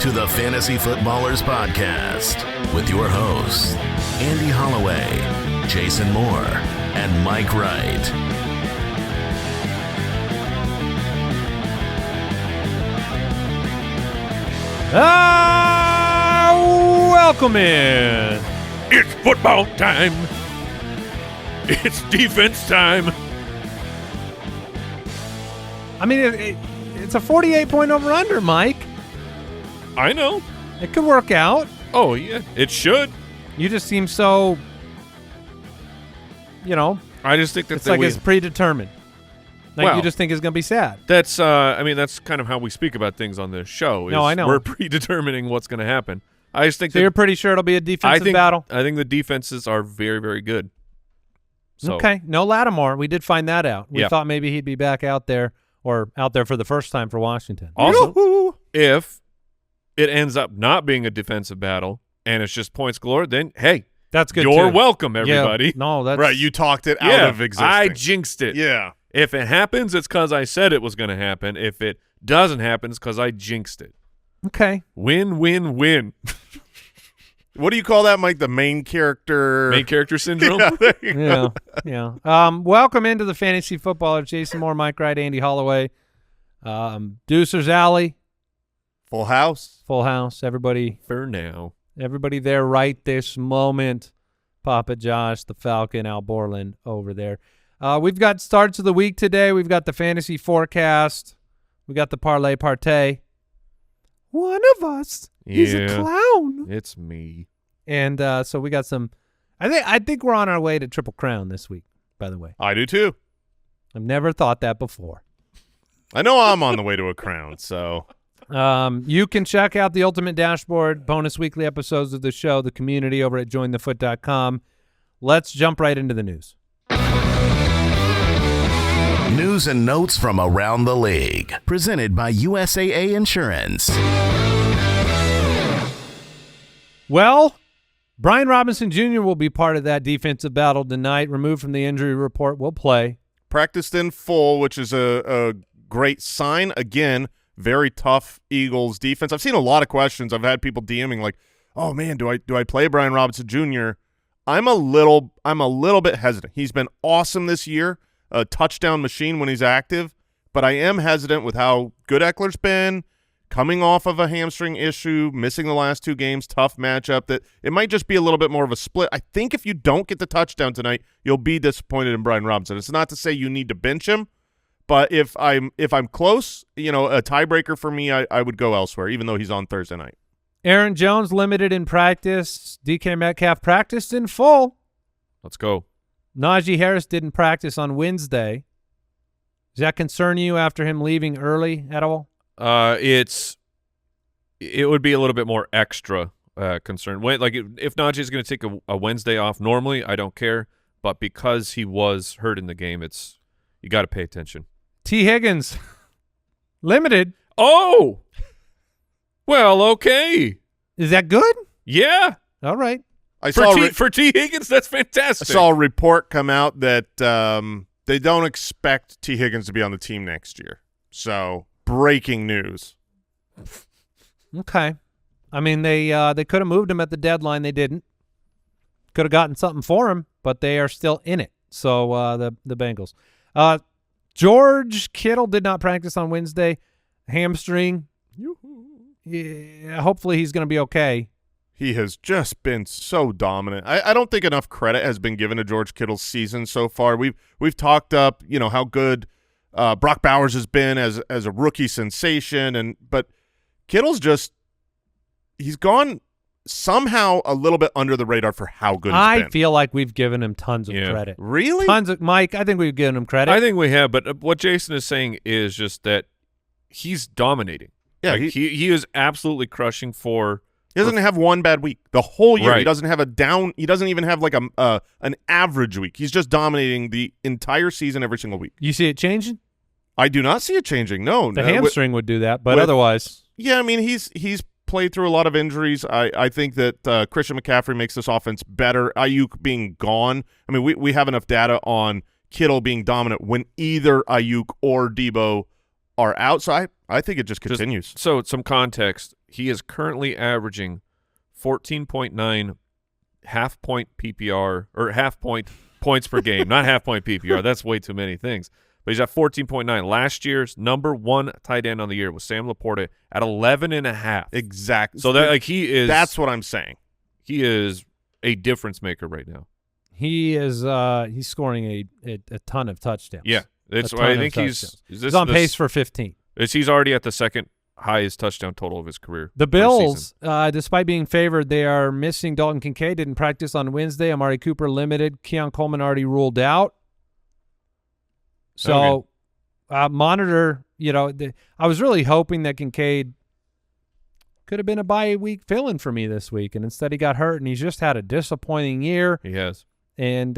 to the Fantasy Footballers Podcast with your hosts, Andy Holloway, Jason Moore, and Mike Wright. Welcome in. It's football time. It's defense time. I mean, it's a 48-point over-under, Mike. I know. It could work out. Oh, yeah, it should. You just seem so, I just think it's like it's predetermined. Like you just think it's going to be sad. That's, that's kind of how we speak about things on this show. No, I know. We're predetermining what's going to happen. I just think so you're pretty sure it'll be a defensive battle? I think the defenses are very, very good. So. Okay. No Lattimore. We did find that out. We Yeah. thought maybe he'd be back out there or out there for the first time for Washington. Also, if it ends up not being a defensive battle and it's just points galore, then, hey, that's good. You're too. welcome, everybody. Yeah. No, that's right. You talked it out of existence. I jinxed it. Yeah. If it happens, it's because I said it was going to happen. If it doesn't happen, it's because I jinxed it. okay. Win, win, win. What do you call that, Mike? The main character? Main character syndrome? Yeah, there you go. Yeah. Welcome into the Fantasy Footballer. Jason Moore, Mike Wright, Andy Holloway. Deucer's Alley. Full house. Full house. Everybody For now. there right this moment. Papa Josh, the Falcon, Al Borland over there. We've got starts of the week today. We've got the fantasy forecast. We got the parlay partay. One of us is a clown. It's me. And so we got some. I think we're on our way to Triple Crown this week. By the way, I do too. I've never thought that before. I know I'm on the way to a crown, so. You can check out the Ultimate Dashboard, bonus weekly episodes of the show, the community over at jointhefoot.com. Let's jump right into the news. News and notes from around the league, presented by USAA Insurance. Well, Brian Robinson Jr. will be part of that defensive battle tonight. Removed from the injury report, will play. Practiced in full, which is a great sign. Again, very tough Eagles defense. I've seen a lot of questions. I've had people DMing like, "Oh man, do I play Brian Robinson Jr.?" I'm a little bit hesitant. He's been awesome this year, a touchdown machine when he's active, but I am hesitant with how good Eckler's been, coming off of a hamstring issue, missing the last 2 games, tough matchup, that it might just be a little bit more of a split. I think if you don't get the touchdown tonight, you'll be disappointed in Brian Robinson. It's not to say you need to bench him, but if I'm close, a tiebreaker for me, I would go elsewhere, even though he's on Thursday night. Aaron Jones limited in practice. DK Metcalf practiced in full. Let's go. Najee Harris didn't practice on Wednesday. Does that concern you after him leaving early at all? It would be a little bit more extra concern. If Najee's going to take a Wednesday off normally, I don't care. But because he was hurt in the game, you got to pay attention. T. Higgins limited. Oh, well, okay. Is that good? Yeah. All right. For T. Higgins, that's fantastic. I saw a report come out that they don't expect T. Higgins to be on the team next year. So, breaking news. Okay. I mean, they could have moved him at the deadline. They didn't. Could have gotten something for him, but they are still in it. So, the Bengals. George Kittle did not practice on Wednesday. Hamstring. Yeah, hopefully he's going to be okay. He has just been so dominant. I don't think enough credit has been given to George Kittle's season so far. We've talked up, how good Brock Bowers has been as a rookie sensation, but Kittle's he's gone somehow a little bit under the radar for how good he's been. I feel like we've given him tons of credit. Really? Mike, I think we've given him credit. I think we have, but what Jason is saying is just that he's dominating. Yeah, he is absolutely crushing for. He doesn't have one bad week the whole year. Right. He doesn't have a down. He doesn't even have like an average week. He's just dominating the entire season every single week. You see it changing? I do not see it changing. No, the hamstring would do that, but otherwise, yeah. I mean, he's played through a lot of injuries. I think that Christian McCaffrey makes this offense better. Ayuk being gone. I mean, we have enough data on Kittle being dominant when either Ayuk or Debo are out. So I think it just continues. So some context. he is currently averaging 14.9 half-point PPR, or half-point points per game, not half-point PPR. That's way too many things. But he's at 14.9. Last year's number 1 tight end on the year was Sam Laporta at 11.5. Exactly. So that he is. That's what I'm saying. He is a difference maker right now. He is he's scoring a ton of touchdowns. Yeah, I think he's on pace for 15. He's already at the second highest touchdown total of his career. The Bills, despite being favored, they are missing Dalton Kincaid. Didn't practice on Wednesday. Amari Cooper limited. Keon Coleman already ruled out. So monitor, I was really hoping that Kincaid could have been a bye week fill-in for me this week, and instead he got hurt, and he's just had a disappointing year. He has. And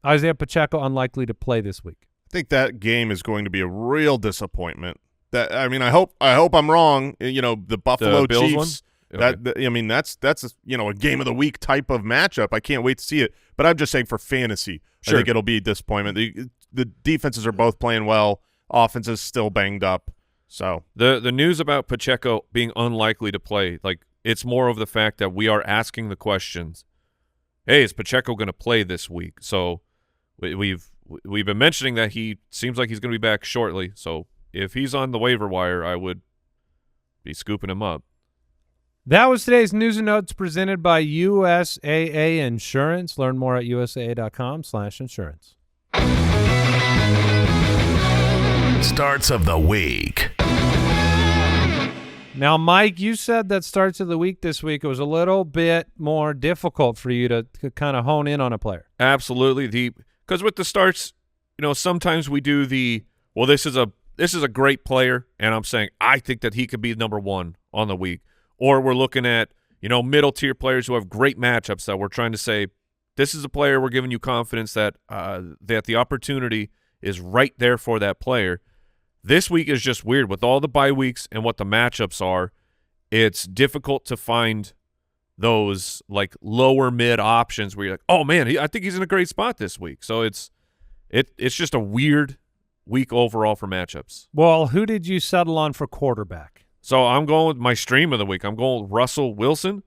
Isaiah Pacheco unlikely to play this week. I think that game is going to be a real disappointment. I hope I'm wrong. The Buffalo Chiefs. Okay. That's a game of the week type of matchup. I can't wait to see it. But I'm just saying for fantasy, sure. I think it'll be a disappointment. The defenses are both playing well. Offense is still banged up. So the news about Pacheco being unlikely to play, it's more of the fact that we are asking the questions. Hey, is Pacheco going to play this week? So we've been mentioning that he seems like he's going to be back shortly. So if he's on the waiver wire, I would be scooping him up. That was today's news and notes presented by USAA Insurance. Learn more at usaa.com/insurance. Starts of the week. Now, Mike, you said that starts of the week this week, it was a little bit more difficult for you to kind of hone in on a player. Absolutely. Because with the starts, sometimes we do this is a great player, and I'm saying I think that he could be number 1 on the week. Or we're looking at, middle tier players who have great matchups that we're trying to say, this is a player we're giving you confidence that that the opportunity is right there for that player. This week is just weird. With all the bye weeks and what the matchups are, it's difficult to find those lower mid options where you're like, oh man, I think he's in a great spot this week. So it's just a weird week overall for matchups. Well, who did you settle on for quarterback? So I'm going with my stream of the week. I'm going with Russell Wilson.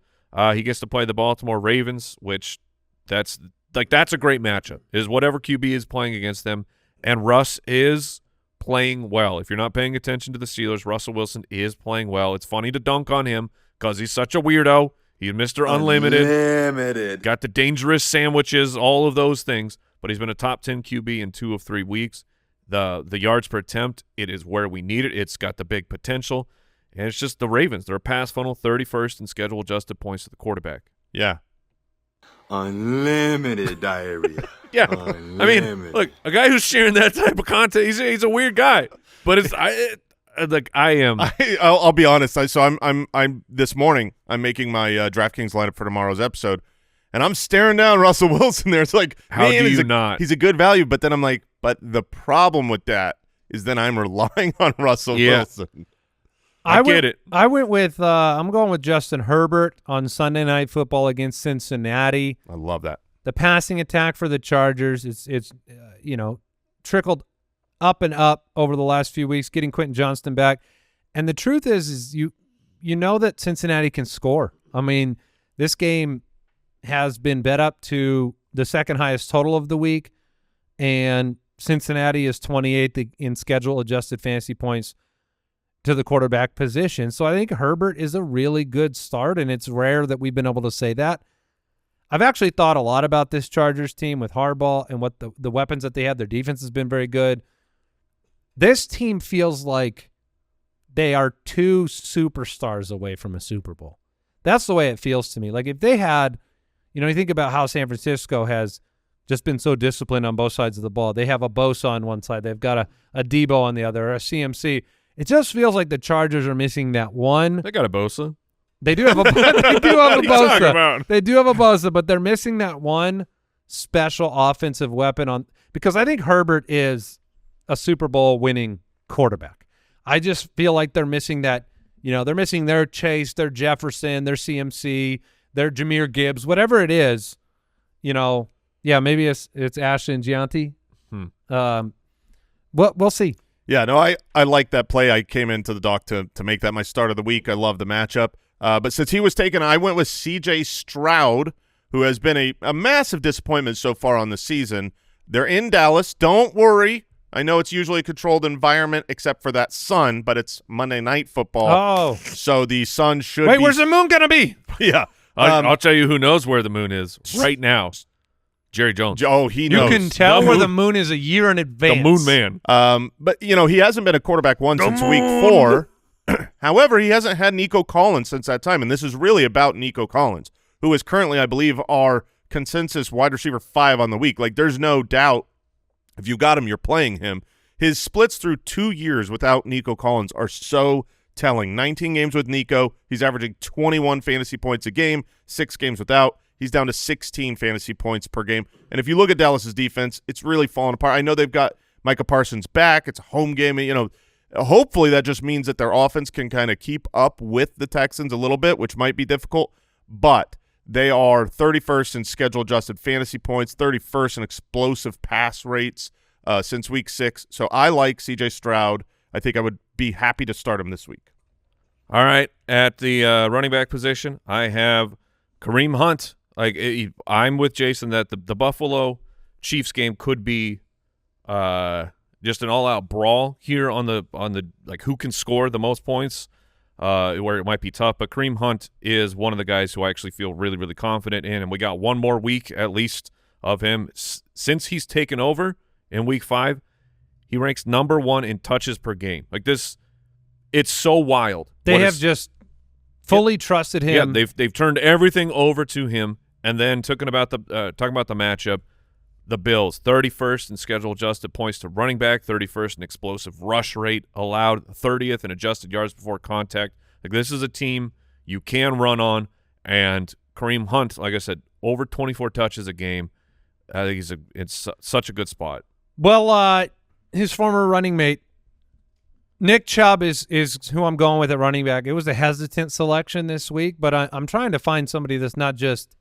He gets to play the Baltimore Ravens, which that's a great matchup. Is whatever QB is playing against them, and Russ is playing well. If you're not paying attention to the Steelers, Russell Wilson is playing well. It's funny to dunk on him because he's such a weirdo. He's Mr. Unlimited. Got the dangerous sandwiches, all of those things, but he's been a top 10 QB in 2 of 3 weeks. The yards per attempt, it is where we need it. It's got the big potential. And it's just the Ravens. They're a pass funnel 31st in schedule adjusted points to the quarterback. Yeah. Unlimited diarrhea. Yeah. Unlimited. I mean, look, a guy who's sharing that type of content, he's a weird guy. But I'll be honest. I'm this morning I'm making my DraftKings lineup for tomorrow's episode, and I'm staring down Russell Wilson there. It's like, how man, do you not? He's a good value, but then I'm like, but the problem with that is then I'm relying on Russell Wilson. I get it. I went with I'm going with Justin Herbert on Sunday Night Football against Cincinnati. I love that. The passing attack for the Chargers, it's trickled up and up over the last few weeks, getting Quentin Johnston back. And the truth is you know that Cincinnati can score. I mean, this game has been bet up to the second highest total of the week, and Cincinnati is 28th in schedule adjusted fantasy points to the quarterback position. So I think Herbert is a really good start, and it's rare that we've been able to say that. I've actually thought a lot about this Chargers team with Harbaugh and what the weapons that they have. Their defense has been very good. This team feels like they are 2 superstars away from a Super Bowl. That's the way it feels to me. Like if they had, you think about how San Francisco has just been so disciplined on both sides of the ball. They have a Bosa on one side. They've got a Debo on the other, or a CMC. It just feels like the Chargers are missing that one. They got a Bosa. They do have a Bosa. They do have a Bosa, but they're missing that one special offensive weapon because I think Herbert is a Super Bowl winning quarterback. I just feel like they're missing that, they're missing their Chase, their Jefferson, their CMC, their Jahmyr Gibbs, whatever it is, maybe it's Ashton Gianti. Hmm. We'll see. Yeah, no, I like that play. I came into the dock to make that my start of the week. I love the matchup. But since he was taken, I went with C.J. Stroud, who has been a massive disappointment so far on the season. They're in Dallas. Don't worry. I know it's usually a controlled environment except for that sun, but it's Monday Night Football. Oh. So the sun should Wait, be – where's the moon going to be? Yeah. I'll tell you who knows where the moon is right now. Jerry Jones. Oh, he knows. You can tell where the moon is a year in advance. The moon man. But, you know, he hasn't been a quarterback one since week 4. However, he hasn't had Nico Collins since that time, and this is really about Nico Collins, who is currently, I believe, our consensus wide receiver 5 on the week. Like, there's no doubt if you got him, you're playing him. His splits through 2 years without Nico Collins are so telling. 19 games with Nico. He's averaging 21 fantasy points a game. 6 games without. He's down to 16 fantasy points per game. And if you look at Dallas's defense, it's really fallen apart. I know they've got Micah Parsons back. It's a home game. You know, hopefully that just means that their offense can kind of keep up with the Texans a little bit, which might be difficult. But they are 31st in schedule-adjusted fantasy points, 31st in explosive pass rates since week 6. So I like C.J. Stroud. I think I would be happy to start him this week. All right. At the running back position, I have Kareem Hunt. Like I'm with Jason that the Buffalo Chiefs game could be just an all-out brawl here on the like who can score the most points, where it might be tough. But Kareem Hunt is one of the guys who I actually feel really, really confident in, and we got one more week at least of him. Since he's taken over in week 5, he ranks number 1 in touches per game. Like this, it's so wild. They have just fully trusted him. Yeah, they've turned everything over to him. And then talking about the matchup, the Bills, 31st in schedule-adjusted points to running back, 31st in explosive rush rate allowed, 30th in adjusted yards before contact. Like this is a team you can run on, and Kareem Hunt, like I said, over 24 touches a game. I think it's such a good spot. Well, his former running mate, Nick Chubb, is who I'm going with at running back. It was a hesitant selection this week, but I'm trying to find somebody that's not just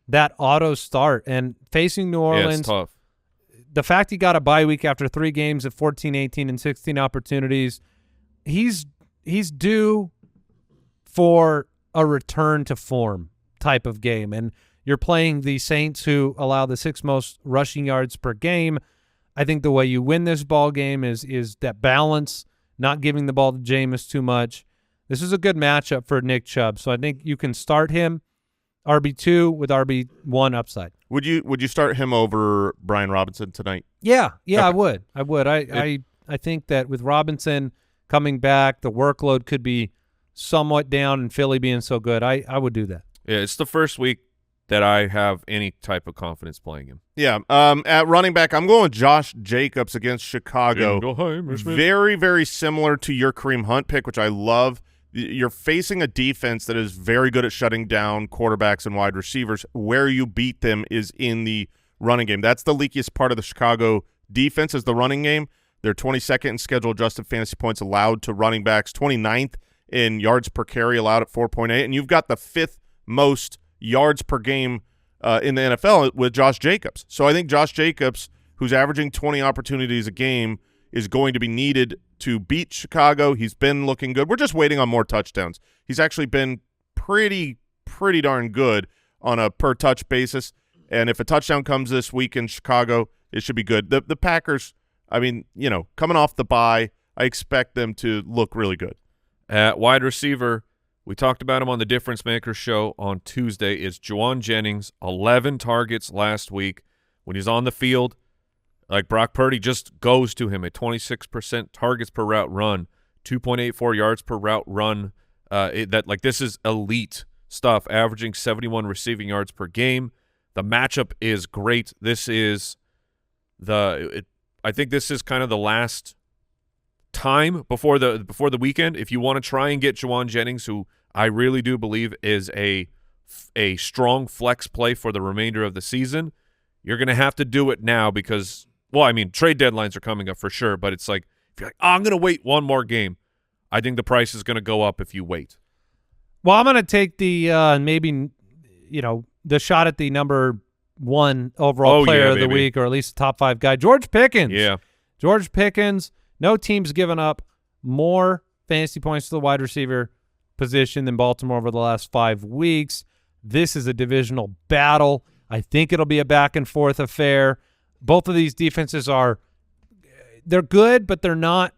that auto start. And facing New Orleans, it's tough. The fact he got a bye week after 3 games at 14, 18, and 16 opportunities, he's due for a return to form type of game. And you're playing the Saints, who allow the 6th most rushing yards per game. I think the way you win this ball game is that balance, not giving the ball to Jameis too much. This is a good matchup for Nick Chubb, so I think you can start him RB2 with RB1 upside. Would you start him over Brian Robinson tonight? Yeah, okay. I would. I think that with Robinson coming back, the workload could be somewhat down, and Philly being so good, I would do that. Yeah, it's the first week that I have any type of confidence playing him. Yeah. At running back, I'm going with Josh Jacobs against Chicago. Very, very similar to your Kareem Hunt pick, which I love. You're facing a defense that is very good at shutting down quarterbacks and wide receivers. Where you beat them is in the running game. That's the leakiest part of the Chicago defense is the running game. They're 22nd in schedule-adjusted fantasy points allowed to running backs, 29th in yards per carry allowed at 4.8, and you've got the 5th most yards per game in the NFL with Josh Jacobs. So I think Josh Jacobs, who's averaging 20 opportunities a game, is going to be needed to beat Chicago. He's been looking good. We're just waiting on more touchdowns. He's actually been pretty darn good on a per-touch basis, and if a touchdown comes this week in Chicago, it should be good. The Packers, I mean, you know, coming off the bye, I expect them to look really good. At wide receiver, we talked about him on the Difference Maker show on Tuesday, is Juwan Jennings, 11 targets last week. When he's on the field, like Brock Purdy just goes to him at 26% targets per route run, 2.84 yards per route run. This is elite stuff, averaging 71 receiving yards per game. The matchup is great. This is I think this is kind of the last time before the weekend. If you want to try and get Juwan Jennings, who I really do believe is a strong flex play for the remainder of the season, you're going to have to do it now because, well, I mean, trade deadlines are coming up for sure, but it's like, if you're like, I'm going to wait one more game, I think the price is going to go up if you wait. Well, I'm going to take the maybe, the shot at the number 1 overall player of the week, or at least the top 5 guy, George Pickens. Yeah. George Pickens, No team's given up more fantasy points to the wide receiver position than Baltimore over the last 5 weeks. This is a divisional battle. I think it'll be a back-and-forth affair. Both of these defenses they're good, but they're not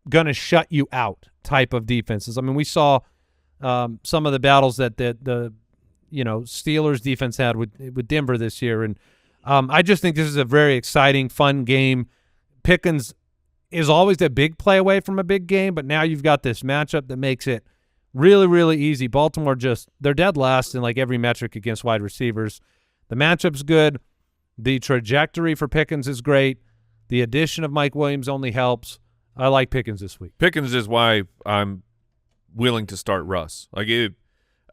going to shut you out type of defenses. I mean, we saw some of the battles that the Steelers defense had with Denver this year, and I just think this is a very exciting, fun game. Pickens is always a big play away from a big game, but now you've got this matchup that makes it really, really easy. Baltimore they're dead last in like every metric against wide receivers. The matchup's good. The trajectory for Pickens is great. The addition of Mike Williams only helps. I like Pickens this week. Pickens is why I'm willing to start Russ. I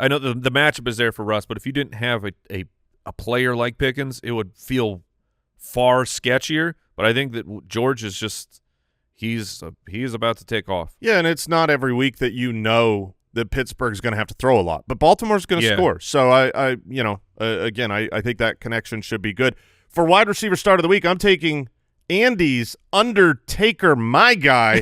know the matchup is there for Russ, but if you didn't have a player like Pickens, it would feel far sketchier. But I think that George is just he's about to take off. Yeah, and it's not every week that that Pittsburgh's going to have to throw a lot, but Baltimore's going to score. So again, I think that connection should be good. For wide receiver start of the week, I'm taking Andy's Undertaker, my guy,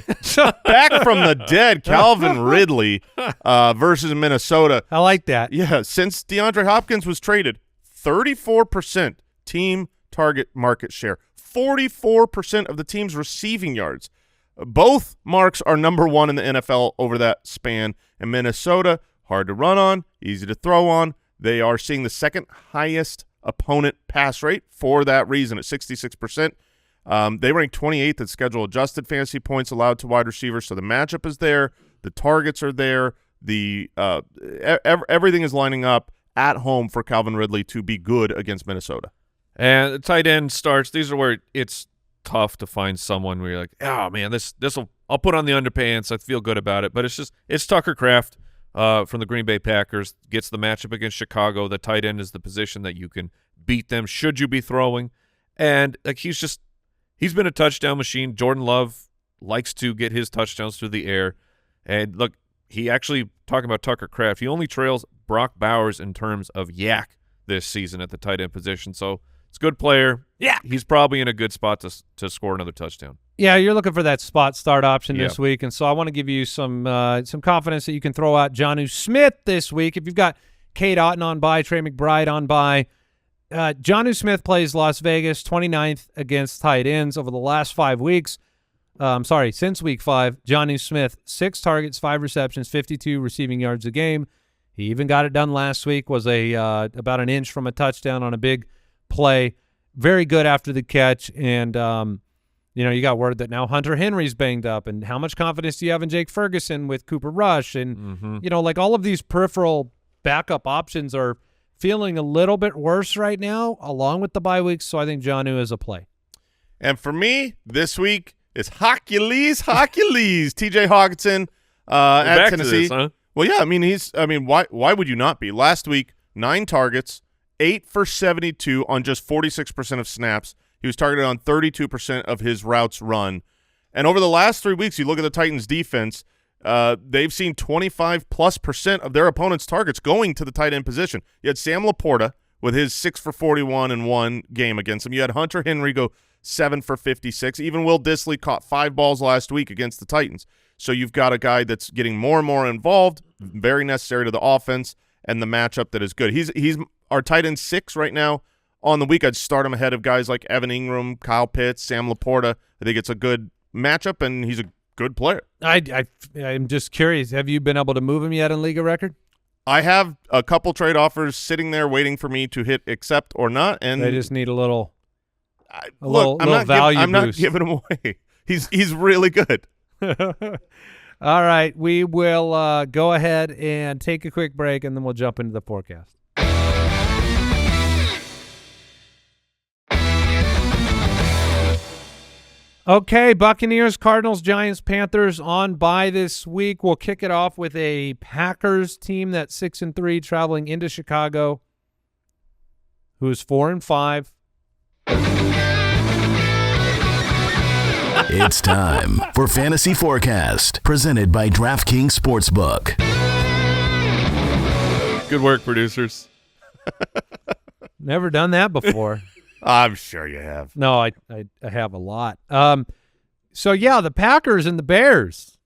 back from the dead, Calvin Ridley versus Minnesota. I like that. Yeah, since DeAndre Hopkins was traded, 34% team target market share, 44% of the team's receiving yards. Both marks are number one in the NFL over that span. And Minnesota, hard to run on, easy to throw on. They are seeing the second highest opponent pass rate for that reason at 66%. They rank 28th at schedule-adjusted fantasy points allowed to wide receivers, so the matchup is there. The targets are there. Everything is lining up at home for Calvin Ridley to be good against Minnesota. And the tight end starts. These are where it's tough to find someone where you're like, oh, man, I'll put on the underpants. I feel good about it. But it's Tucker Kraft from the Green Bay Packers. Gets the matchup against Chicago. The tight end is the position that you can beat them should you be throwing. And like he's been a touchdown machine. Jordan Love likes to get his touchdowns through the air. And look, he actually, talking about Tucker Kraft, he only trails Brock Bowers in terms of yak this season at the tight end position. So it's a good player. Yeah. He's probably in a good spot to score another touchdown. Yeah, you're looking for that spot start option this week, and so I want to give you some confidence that you can throw out Jonnu Smith this week. If you've got Cade Otton on bye, Trey McBride on bye, Jonnu Smith plays Las Vegas, 29th against tight ends over the last 5 weeks. Since week 5, Jonnu Smith, 6 targets, 5 receptions, 52 receiving yards a game. He even got it done last week, was about an inch from a touchdown on a big play. Very good after the catch, and you got word that now Hunter Henry's banged up, and how much confidence do you have in Jake Ferguson with Cooper Rush? And, like all of these peripheral backup options are feeling a little bit worse right now, along with the bye weeks, so I think Jonnu is a play. And for me, this week is Hercules, TJ Hawkinson at Tennessee. To this, huh? Well, yeah, why would you not be? Last week, 9 targets, 8 for 72 on just 46% of snaps. He was targeted on 32% of his routes run. And over the last 3 weeks, you look at the Titans' defense, they've seen 25+% of their opponents' targets going to the tight end position. You had Sam Laporta with his 6 for 41 in one game against him. You had Hunter Henry go 7 for 56. Even Will Dissly caught 5 balls last week against the Titans. So you've got a guy that's getting more and more involved, very necessary to the offense, and the matchup that is good. He's our tight end 6 right now. On the week, I'd start him ahead of guys like Evan Ingram, Kyle Pitts, Sam Laporta. I think it's a good matchup, and he's a good player. I'm just curious. Have you been able to move him yet in League of Record? I have a couple trade offers sitting there waiting for me to hit accept or not, and they just need a little value boost. I'm not giving him away. He's really good. All right, we will go ahead and take a quick break, and then we'll jump into the forecast. Okay, Buccaneers, Cardinals, Giants, Panthers on bye this week. We'll kick it off with a Packers team that's 6-3 traveling into Chicago, who is 4-5. It's time for Fantasy Forecast, presented by DraftKings Sportsbook. Good work, producers. Never done that before. I'm sure you have. No, I have a lot. So, yeah, the Packers and the Bears.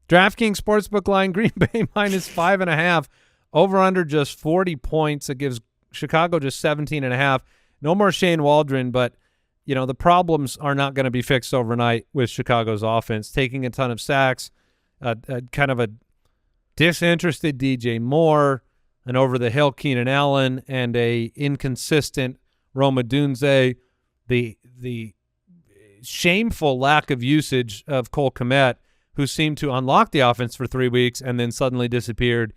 DraftKings Sportsbook line, Green Bay -5.5. Over under just 40 points. It gives Chicago just 17.5. No more Shane Waldron, but, the problems are not going to be fixed overnight with Chicago's offense. Taking a ton of sacks, kind of a disinterested DJ Moore, an over-the-hill Keenan Allen, and a inconsistent Rome Odunze. The shameful lack of usage of Cole Kmet, who seemed to unlock the offense for 3 weeks and then suddenly disappeared.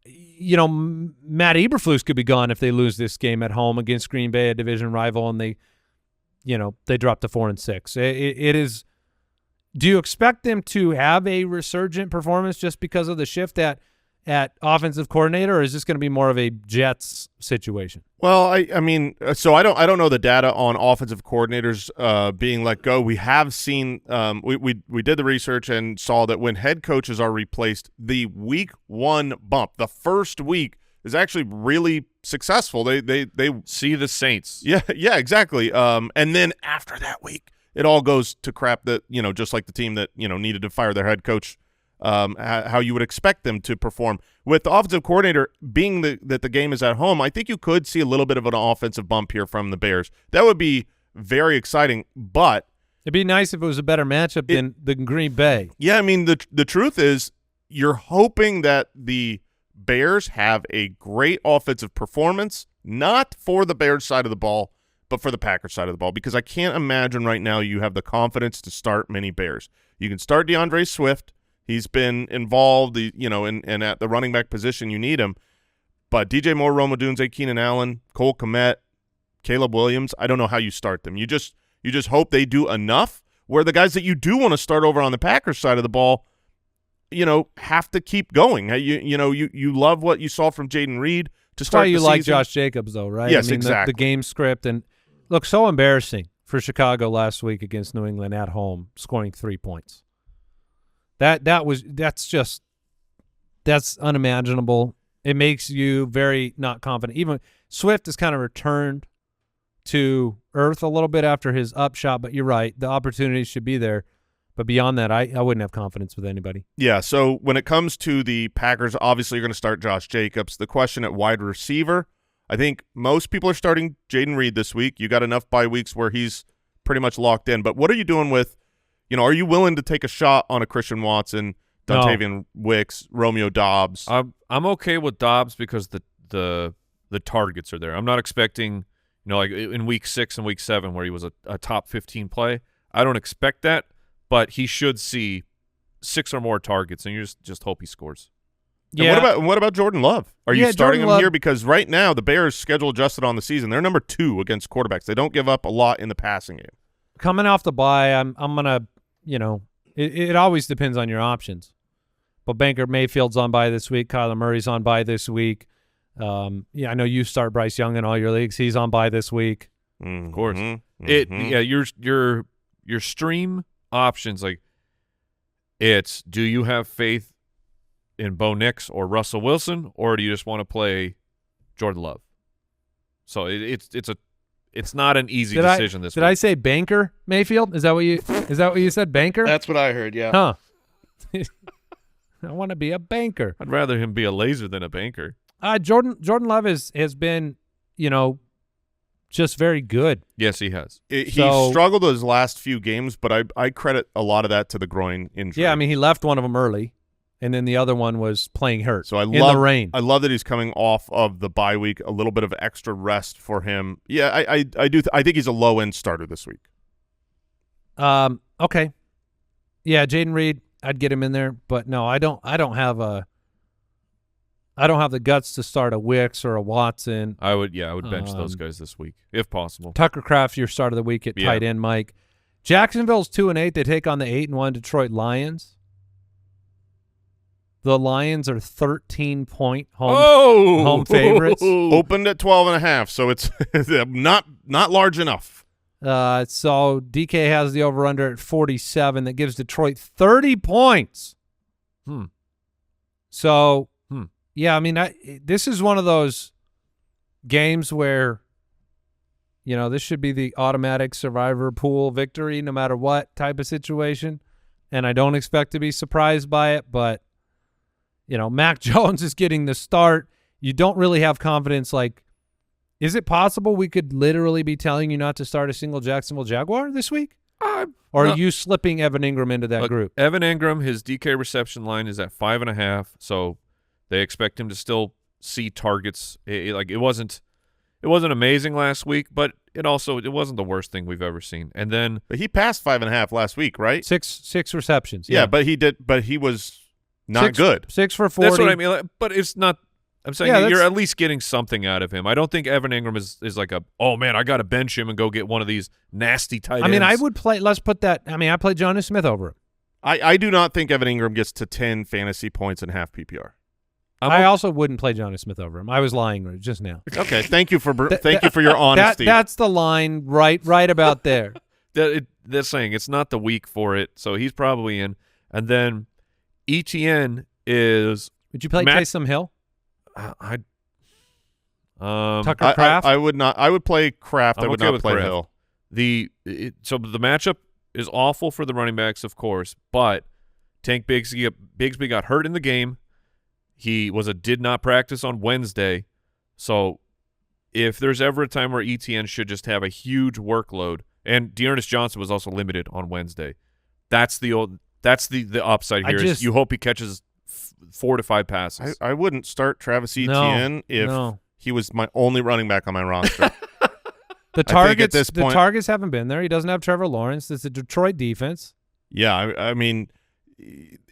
Matt Eberflus could be gone if they lose this game at home against Green Bay, a division rival, and they dropped to 4-6. It is. Do you expect them to have a resurgent performance just because of the shift at offensive coordinator, or is this going to be more of a Jets situation? Well, I mean, so I don't know the data on offensive coordinators being let go. We have seen we did the research and saw that when head coaches are replaced, the week 1 bump, the first week, is actually really successful. They see the Saints. Yeah, exactly. And then after that week, it all goes to crap. That just like the team that needed to fire their head coach. How you would expect them to perform. With the offensive coordinator being that the game is at home, I think you could see a little bit of an offensive bump here from the Bears. That would be very exciting, but it'd be nice if it was a better matchup than Green Bay. Yeah, I mean, the truth is you're hoping that the Bears have a great offensive performance, not for the Bears side of the ball, but for the Packers side of the ball, because I can't imagine right now you have the confidence to start many Bears. You can start DeAndre Swift. He's been involved, and at the running back position you need him. But DJ Moore, Rome Odunze, Keenan Allen, Cole Kmet, Caleb Williams, I don't know how you start them. You just hope they do enough where the guys that you do want to start over on the Packers side of the ball, have to keep going. You love what you saw from Jaden Reed to start the season. That's why you like Josh Jacobs, though, right? Yes, exactly. The game script. And, look, so embarrassing for Chicago last week against New England at home, scoring 3 points. That's unimaginable. It makes you very not confident. Even Swift has kind of returned to earth a little bit after his upshot, but you're right. The opportunities should be there. But beyond that, I wouldn't have confidence with anybody. Yeah, so when it comes to the Packers, obviously you're going to start Josh Jacobs. The question at wide receiver, I think most people are starting Jaden Reed this week. You got enough bye weeks where he's pretty much locked in. But what are you doing with are you willing to take a shot on a Christian Watson, Dontavian Wicks, Romeo Doubs? I'm okay with Doubs because the targets are there. I'm not expecting, like in week 6 and week 7 where he was a top 15 play. I don't expect that, but he should see 6 or more targets, and you just hope he scores. Yeah. And what about Jordan Love? Are you starting him here? Because right now the Bears schedule adjusted on the season. They're number 2 against quarterbacks. They don't give up a lot in the passing game. Coming off the bye, I'm gonna. It always depends on your options. But Baker Mayfield's on bye this week. Kyler Murray's on bye this week. I know you start Bryce Young in all your leagues. He's on bye this week. Of course. Your stream options, like it's, do you have faith in Bo Nix or Russell Wilson, or do you just want to play Jordan Love? So it's not an easy decision this week. Did I say Banker Mayfield? Is that what you said, Banker? That's what I heard, yeah. Huh. I want to be a banker. I'd rather him be a laser than a banker. Jordan Love has been, just very good. Yes, he has. He struggled his last few games, but I credit a lot of that to the groin injury. Yeah, I mean, he left one of them early, and then the other one was playing hurt. So in the rain. I love that he's coming off of the bye week, a little bit of extra rest for him. Yeah, I do. I think he's a low end starter this week. Okay. Yeah, Jaden Reed, I'd get him in there, but no, I don't have the guts to start a Wicks or a Watson. I would bench those guys this week if possible. Tucker Kraft, your start of the week at tight end, Mike. Jacksonville's 2-8. They take on the 8-1 Detroit Lions. The Lions are 13-point home favorites. Opened at 12.5, so it's not large enough. So DK has the over-under at 47. That gives Detroit 30 points. So, yeah, I mean, this is one of those games where, This should be the automatic survivor pool victory no matter what type of situation, and I don't expect to be surprised by it, but, Mac Jones is getting the start. You don't really have confidence. Like, is it possible we could literally be telling you not to start a single Jacksonville Jaguar this week? Or are you slipping Evan Ingram into that group? Evan Ingram, his DK reception line is at 5.5, so they expect him to still see targets. It wasn't amazing last week, but it wasn't the worst thing we've ever seen. And then, but he passed 5.5 last week, right? Six receptions. Yeah, but he was not good. 6 for 40. That's what I mean. But it's not. I'm saying you're at least getting something out of him. I don't think Evan Ingram is like oh man, I got to bench him and go get one of these nasty tight ends. I mean, I would play. Let's put that. I mean, I played Jonas Smith over him. I do not think Evan Ingram gets to 10 fantasy points in half PPR. I also wouldn't play Jonas Smith over him. I was lying just now. Okay, thank you for your honesty. That's the line right about there. They're saying it's not the week for it, so he's probably in. And then ETN is. Would you play Taysom Hill? Tucker Kraft? I would not. I would play Kraft. I would not play Kraft. Hill. So the matchup is awful for the running backs, of course, but Tank Bigsby got hurt in the game. He did not practice on Wednesday. So if there's ever a time where ETN should just have a huge workload, and Dearness Johnson was also limited on Wednesday, that's the upside here. Is you hope he catches 4 to 5 passes. I wouldn't start Travis Etienne if he was my only running back on my roster. The targets haven't been there. He doesn't have Trevor Lawrence. It's a Detroit defense. Yeah, I mean,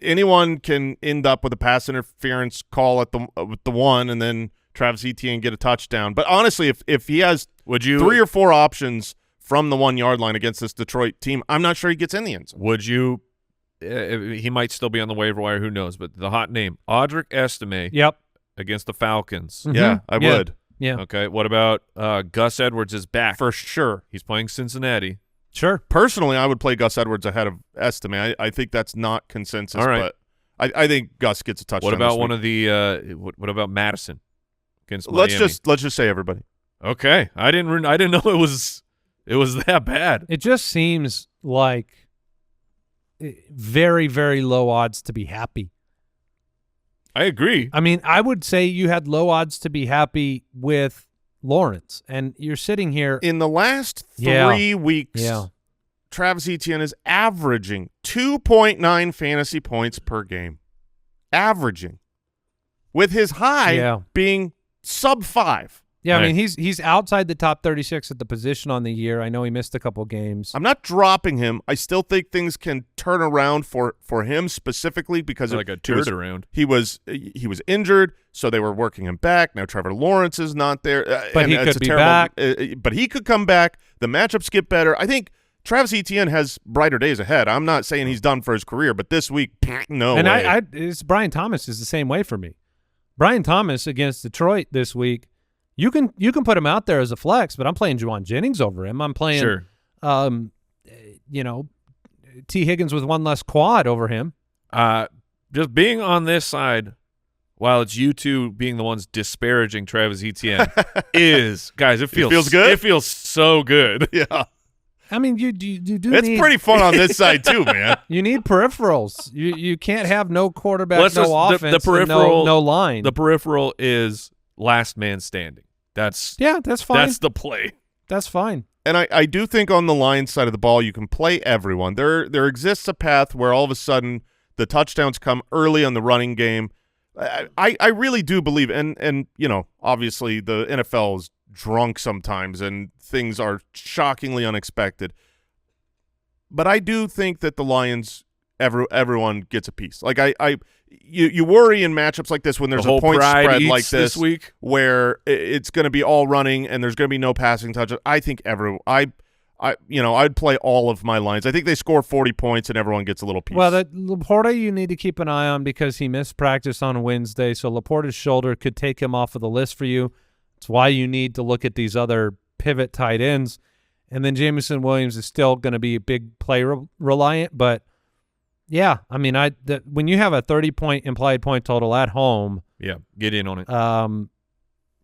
anyone can end up with a pass interference call at with the one, and then Travis Etienne get a touchdown. But honestly, if he has 3 or 4 options from the 1 yard line against this Detroit team, I'm not sure he gets in the end zone. Would you? He might still be on the waiver wire. Who knows? But the hot name, Audric Estime. Yep. Against the Falcons. Mm-hmm. Yeah, I would. Yeah. Okay. What about Gus Edwards is back for sure. He's playing Cincinnati. Sure. Personally, I would play Gus Edwards ahead of Estime. I think that's not consensus. All right. But I think Gus gets a touchdown. What about this one week. of the? What about Madison against Miami? Let's just say everybody. Okay. I didn't know it was that bad. It just seems like very, very low odds to be happy. I agree. I mean, I would say you had low odds to be happy with Lawrence, and you're sitting here. In the last 3 weeks, Yeah. Travis Etienne is averaging 2.9 fantasy points per game. Averaging. With his high being sub 5. Yeah, Right. I mean, he's outside the top 36 at the position on the year. I know he missed a couple games. I'm not dropping him. I still think things can turn around for him specifically because Like a turnaround. He was injured, so they were working him back. Now Trevor Lawrence is not there. But he could be back. But he could come back. The matchups get better. I think Travis Etienne has brighter days ahead. I'm not saying he's done for his career, but this week, no and way. it's Brian Thomas is the same way for me. Brian Thomas against Detroit this week. You can put him out there as a flex, but I'm playing Juwan Jennings over him. I'm playing, T. Higgins with one less quad over him. Just being on this side, while it's you two being the ones disparaging Travis Etienne, guys, it feels good. It feels so good. Yeah. I mean, you do. It's pretty fun on this side too, man. You need peripherals. You can't have no quarterback, no offense, the peripheral, no line. The peripheral is last man standing. That's fine. That's the play. That's fine. And I do think on the line side of the ball, you can play everyone. There exists a path where all of a sudden the touchdowns come early on the running game. I really do believe, and obviously the NFL is drunk sometimes and things are shockingly unexpected. But I do think that the Lions, everyone gets a piece. Like you worry in matchups like this when there's a point spread like this week where it's going to be all running and there's going to be no passing touch. I think I'd play all of my lines. I think they score 40 points and everyone gets a little piece. Well, Laporta you need to keep an eye on because he missed practice on Wednesday, so Laporta's shoulder could take him off of the list for you. It's why you need to look at these other pivot tight ends. And then Jameson Williams is still going to be big play reliant, but yeah, I mean, when you have a 30-point implied point total at home, get in on it.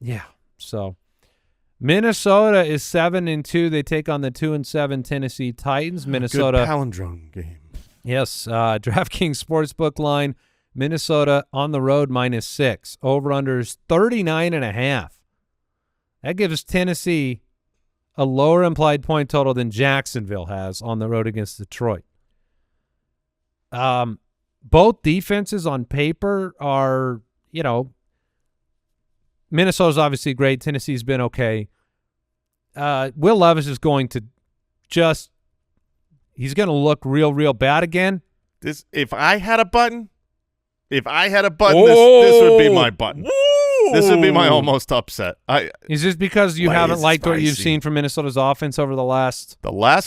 Yeah. So Minnesota is 7-2. They take on the 2-7 Tennessee Titans. Minnesota. Good palindrome game. Yes. DraftKings Sportsbook line. Minnesota on the road -6. Over-under is 39.5. That gives Tennessee a lower implied point total than Jacksonville has on the road against Detroit. Both defenses on paper are, Minnesota's obviously great. Tennessee's been okay. Will Levis is going to he's going to look real bad again. If I had a button, this would be my button. This would be my almost upset. Is this because you haven't liked what you've seen from Minnesota's offense over the last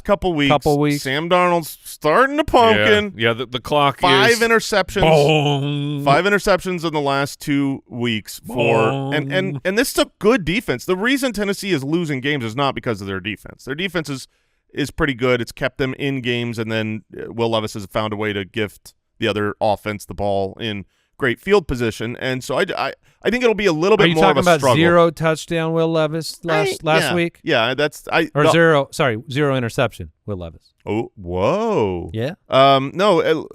couple weeks? Sam Darnold's starting to pumpkin. Yeah, the clock Five is interceptions. Boom. 5 interceptions in the last 2 weeks and this is a good defense. The reason Tennessee is losing games is not because of their defense. Their defense is pretty good. It's kept them in games, and then Will Levis has found a way to gift the other offense the ball in great field position, and so I think it'll be a little bit more of a struggle. Are you talking about 0 touchdown Will Levis last week? Yeah, zero interception Will Levis. Oh, whoa. Yeah. No,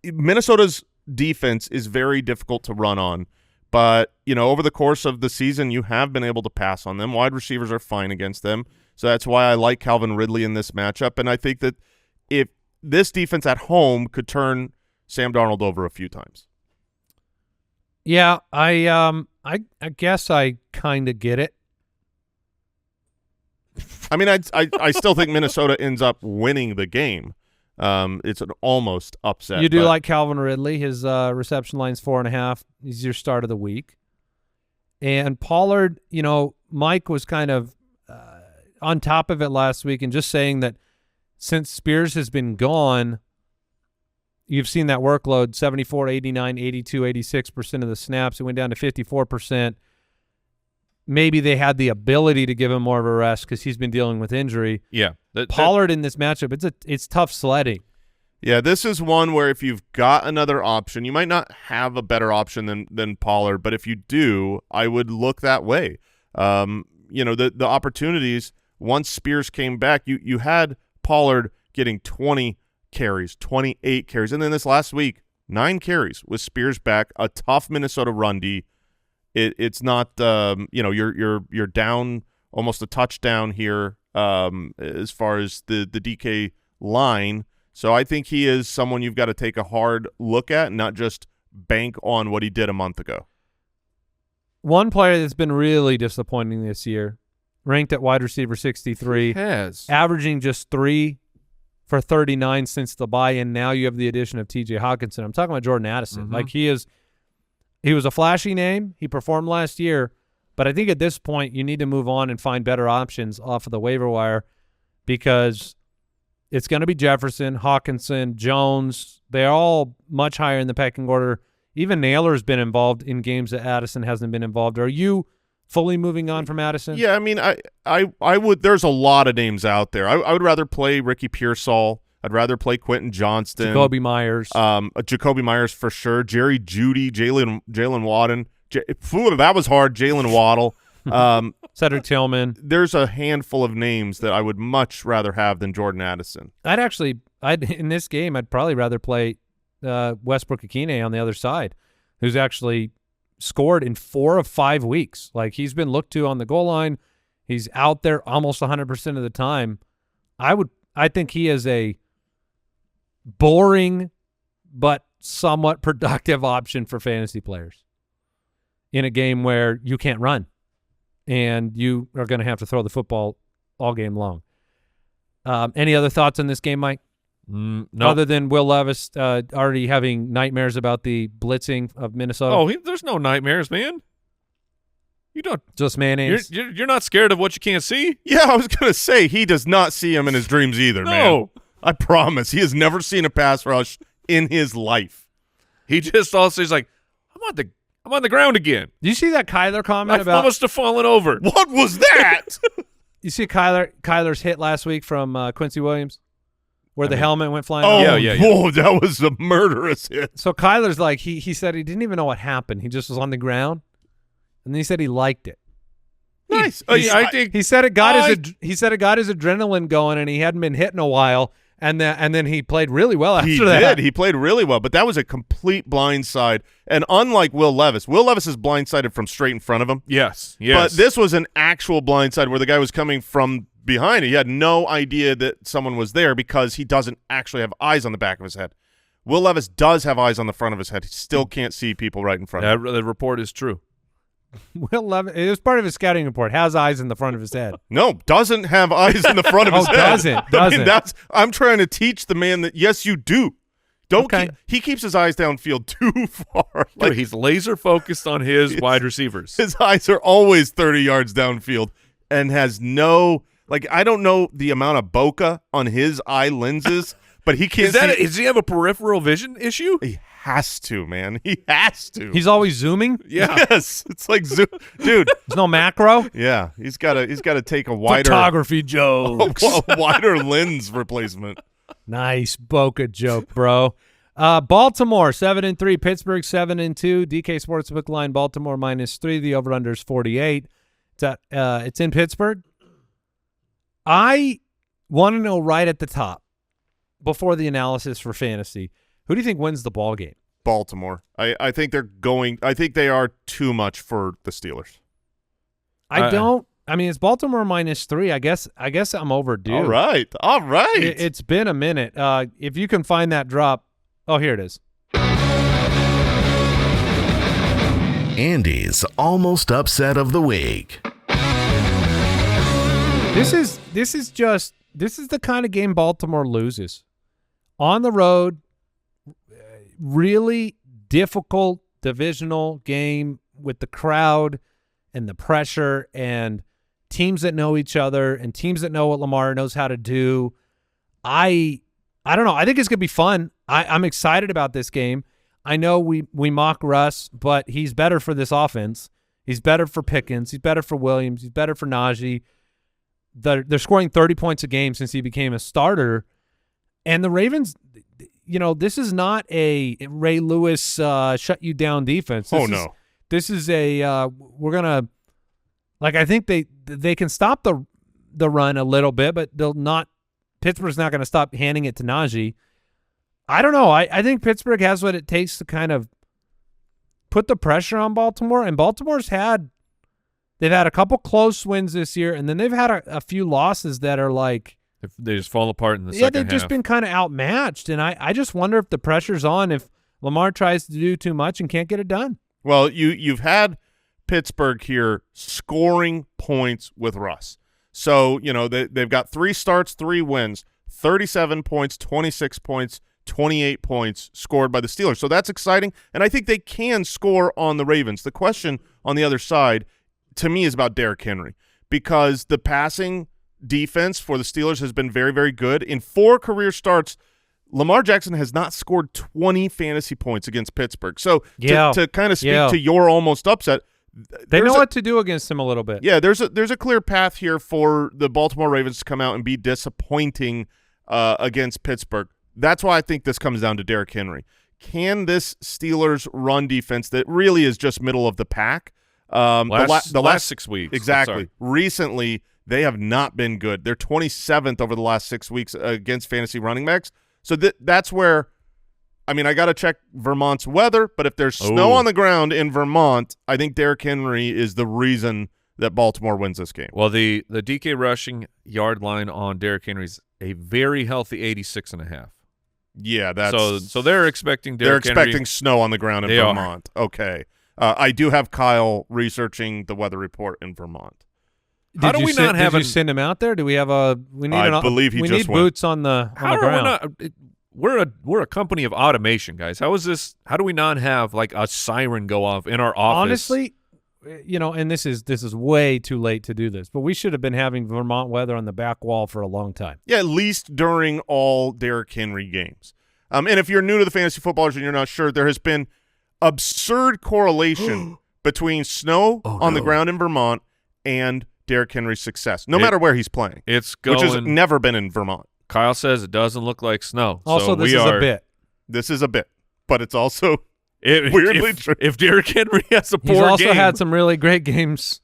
Minnesota's defense is very difficult to run on, but over the course of the season, you have been able to pass on them. Wide receivers are fine against them, so that's why I like Calvin Ridley in this matchup, and I think that if this defense at home could turn Sam Darnold over a few times. Yeah, I guess I kind of get it. I mean, I still think Minnesota ends up winning the game. It's an almost upset. You do like Calvin Ridley. His reception line's 4.5. He's your start of the week. And Pollard, Mike was kind of on top of it last week and just saying that since Spears has been gone, you've seen that workload, 74, 89, 82, 86% of the snaps. It went down to 54%. Maybe they had the ability to give him more of a rest because he's been dealing with injury. Yeah. Pollard in this matchup, it's tough sledding. Yeah, this is one where if you've got another option, you might not have a better option than Pollard, but if you do, I would look that way. The opportunities, once Spears came back, you had Pollard getting 20 carries, 28 carries, and then this last week, 9 carries with Spears back, a tough Minnesota run D. It's not you're down almost a touchdown here as far as the DK line. So I think he is someone you've got to take a hard look at, not just bank on what he did a month ago. One player that's been really disappointing this year, ranked at wide receiver 63, averaging just 3 for 39 since the bye, and now you have the addition of T.J. Hawkinson. I'm talking about Jordan Addison. Mm-hmm. Like he was a flashy name. He performed last year, but I think at this point you need to move on and find better options off of the waiver wire because it's going to be Jefferson, Hawkinson, Jones. They're all much higher in the pecking order. Even Naylor's been involved in games that Addison hasn't been involved. Are you fully moving on from Addison? Yeah, I mean, I would. There's a lot of names out there. I would rather play Ricky Pearsall. I'd rather play Quentin Johnston. Jacoby Myers. Jacoby Myers for sure. Jerry Jeudy, Jalen Wadden. That was hard. Jalen Waddle. Cedric Tillman. There's a handful of names that I would much rather have than Jordan Addison. In this game, I'd probably rather play Westbrook Akine on the other side, who's actually scored in 4 of 5 weeks. Like he's been looked to on the goal line. He's out there almost 100% of the time. I think he is a boring but somewhat productive option for fantasy players in a game where you can't run and you are going to have to throw the football all game long. Any other thoughts on this game, Mike? No. Other than Will Levis already having nightmares about the blitzing of Minnesota? Oh, there's no nightmares, man. You don't. Just mayonnaise? You're not scared of what you can't see? Yeah, I was going to say, he does not see him in his dreams either, man. I promise. He has never seen a pass rush in his life. He just also is like, I'm on the ground again. Do you see that Kyler comment about? I must have fallen over. What was that? You see Kyler's hit last week from Quincy Williams? Where the helmet went flying off? Oh, yeah. Whoa, that was a murderous hit. So Kyler's like, he said he didn't even know what happened. He just was on the ground. And then he said he liked it. He nice. I think he said it got his adrenaline going, and he hadn't been hit in a while. And then he played really well after that. He played really well, but that was a complete blindside. And unlike Will Levis is blindsided from straight in front of him. Yes. But this was an actual blindside where the guy was coming from behind. He had no idea that someone was there because he doesn't actually have eyes on the back of his head. Will Levis does have eyes on the front of his head. He still can't see people right in front of him. The report is true. Will Levis, it was part of his scouting report, has eyes in the front of his head. No, doesn't have eyes in the front of his head. Doesn't. I mean, I'm trying to teach the man that, yes, you do. He keeps his eyes downfield too far. Dude, he's laser focused on his wide receivers. His eyes are always 30 yards downfield and has no – I don't know the amount of bokeh on his eye lenses, but he can't see. Does he have a peripheral vision issue? He has to, man. He has to. He's always zooming? Yeah. Yes. It's like zoom. Dude. There's no macro? Yeah. He's got to take a wider – photography jokes. a wider lens replacement. Nice bokeh joke, bro. Baltimore 7-3, Pittsburgh 7-2. DK Sportsbook line Baltimore -3. The over/under is 48. It's in Pittsburgh. I want to know right at the top before the analysis for fantasy. Who do you think wins the ball game? Baltimore. I think they're going. I think they are too much for the Steelers. I don't. I mean, it's Baltimore -3. I guess I'm overdue. All right. It's been a minute. If you can find that drop. Oh, here it is. Andy's almost upset of the week. This is the kind of game Baltimore loses. On the road, really difficult divisional game with the crowd and the pressure and teams that know each other and teams that know what Lamar knows how to do. I don't know. I think it's going to be fun. I'm excited about this game. I know we mock Russ, but he's better for this offense. He's better for Pickens. He's better for Williams. He's better for Najee. They're scoring 30 points a game since he became a starter. And the Ravens, this is not a Ray Lewis shut you down defense. This is a we're going to – I think they can stop the run a little bit, but they'll not – Pittsburgh's not going to stop handing it to Najee. I don't know. I think Pittsburgh has what it takes to kind of put the pressure on Baltimore, and they've had a couple close wins this year, and then they've had a few losses that are they just fall apart in the second half. Yeah, they've just been kind of outmatched, and I just wonder if the pressure's on if Lamar tries to do too much and can't get it done. Well, you've had Pittsburgh here scoring points with Russ. So, they've got 3 starts, 3 wins, 37 points, 26 points, 28 points scored by the Steelers. So that's exciting, and I think they can score on the Ravens. The question on the other side, to me, is about Derrick Henry, because the passing defense for the Steelers has been very, very good. In 4 career starts, Lamar Jackson has not scored 20 fantasy points against Pittsburgh. So to kind of speak to your almost upset, they know what to do against him a little bit. Yeah, there's a clear path here for the Baltimore Ravens to come out and be disappointing against Pittsburgh. That's why I think this comes down to Derrick Henry. Can this Steelers run defense that really is just middle of the pack? The last 6 weeks. Exactly. Recently, they have not been good. They're 27th over the last 6 weeks against fantasy running backs. So that's where – I got to check Vermont's weather, but if there's snow on the ground in Vermont, I think Derrick Henry is the reason that Baltimore wins this game. Well, the DK rushing yard line on Derrick Henry's a very healthy 86.5. Yeah, that's so they're expecting Derrick Henry. They're expecting snow on the ground in Vermont. Okay. I do have Kyle researching the weather report in Vermont. Did you send him out there? Do we have we need I believe he we just need went. boots on the ground. We're a company of automation, guys. How do we not have a siren go off in our office? Honestly, and this is way too late to do this, but we should have been having Vermont weather on the back wall for a long time. Yeah, at least during all Derrick Henry games. And if you're new to the fantasy footballers and you're not sure, there has been absurd correlation between snow on the ground in Vermont and Derrick Henry's success, no matter where he's playing. It's going, which has never been in Vermont. Kyle says it doesn't look like snow. Also, this is a bit. This is a bit, but it's also weirdly true. If Derrick Henry has a poor game. He's also game, had some really great games